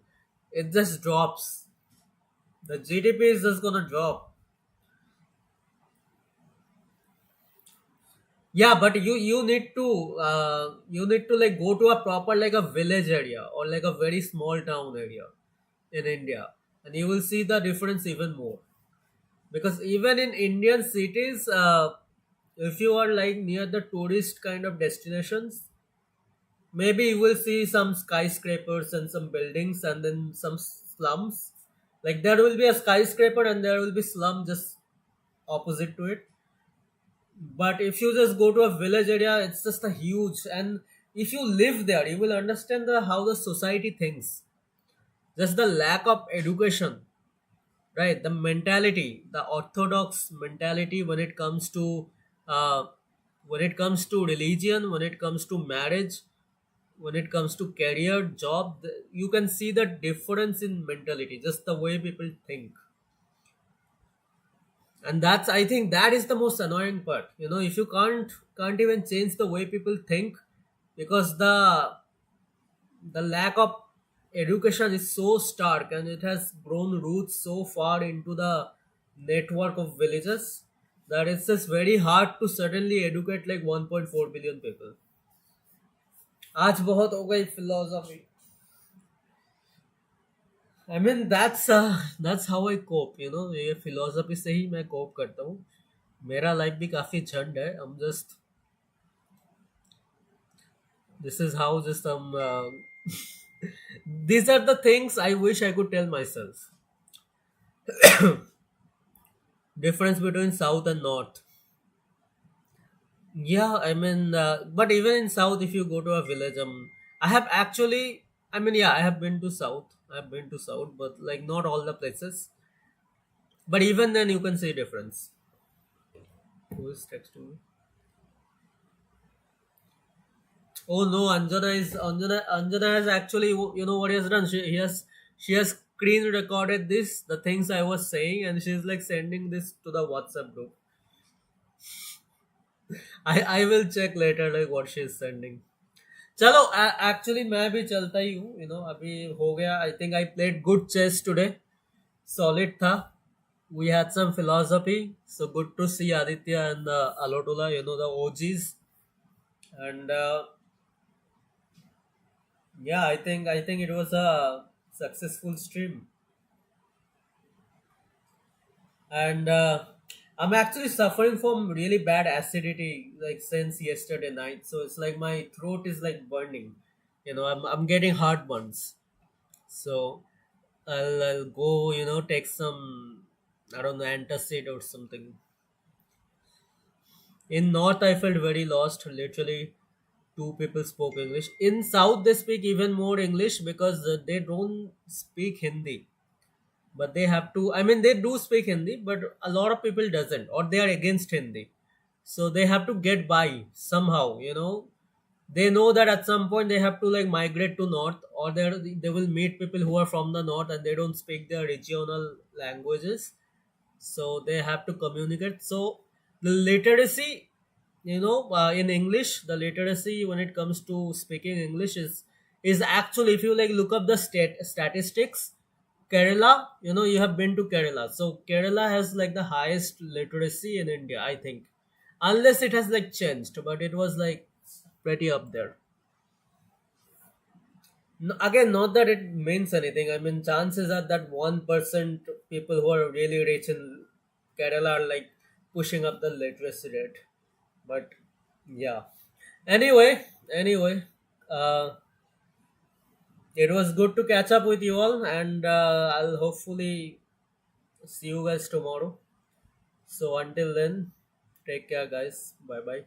it just drops. The GDP is just gonna drop. Yeah, but you need to like go to a proper like a village area or like a very small town area in India, and you will see the difference even more. Because even in Indian cities, if you are like near the tourist kind of destinations, maybe you will see some skyscrapers and some buildings and then some slums. Like there will be a skyscraper and there will be slum just opposite to it. But if you just go to a village area, it's just a huge, and if you live there, you will understand how the society thinks. Just the lack of education, right? The mentality, the orthodox mentality uh, when it comes to religion, when it comes to marriage, when it comes to career, job, you can see the difference in mentality, just the way people think. And that's, I think that is the most annoying part. If you can't even change the way people think, because the lack of education is so stark and it has grown roots so far into the network of villages, that it's just very hard to suddenly educate like 1.4 billion people. आज बहुत हो गई philosophy. I mean that's how I cope, you know. ये philosophy से ही मैं cope करता हूँ. मेरा life भी काफी झंड है. I'm just this is how just these are the things I wish I could tell myself. Difference between south and north. Yeah, I mean, but even in south, if you go to a village, I have actually, I mean, yeah, I have been to south. I've been to south, but like not all the places. But even then, you can see difference. Who is texting me? Oh no, Anjana has actually, you know what he has done? She has screen recorded this, the things I was saying, and she's like sending this to the WhatsApp group. I will check later like what she's sending. चलो actually मैं भी चलता ही हूँ, you know, अभी हो गया. I think I played good chess today. Solid था. We had some philosophy. So good to see Aditya and Alotula, you know, the OGs. And yeah, I think it was a successful stream. And I'm actually suffering from really bad acidity like since yesterday night. So it's like my throat is like burning. You know, I'm getting heartburns. So I'll go, you know, take some, I don't know, antacid or something. In North, I felt very lost. Literally, two people spoke English. In South, they speak even more English because they don't speak Hindi. But they have to. I mean, they do speak Hindi, but a lot of people doesn't, or they are against Hindi. So they have to get by somehow. You know, they know that at some point they have to like migrate to north, or they will meet people who are from the north and they don't speak their regional languages, so they have to communicate. So the literacy, you know, in English, the literacy when it comes to speaking English is actually, if you like look up the statistics, Kerala, you know, you have been to Kerala, so Kerala has like the highest literacy in India, I think, unless it has like changed, but it was like pretty up there. No, again, not that it means anything. I mean, chances are that 1% people who are really rich in Kerala are like pushing up the literacy rate. But yeah. Anyway, uh, it was good to catch up with you all, and I'll hopefully see you guys tomorrow. So until then, take care, guys. Bye bye.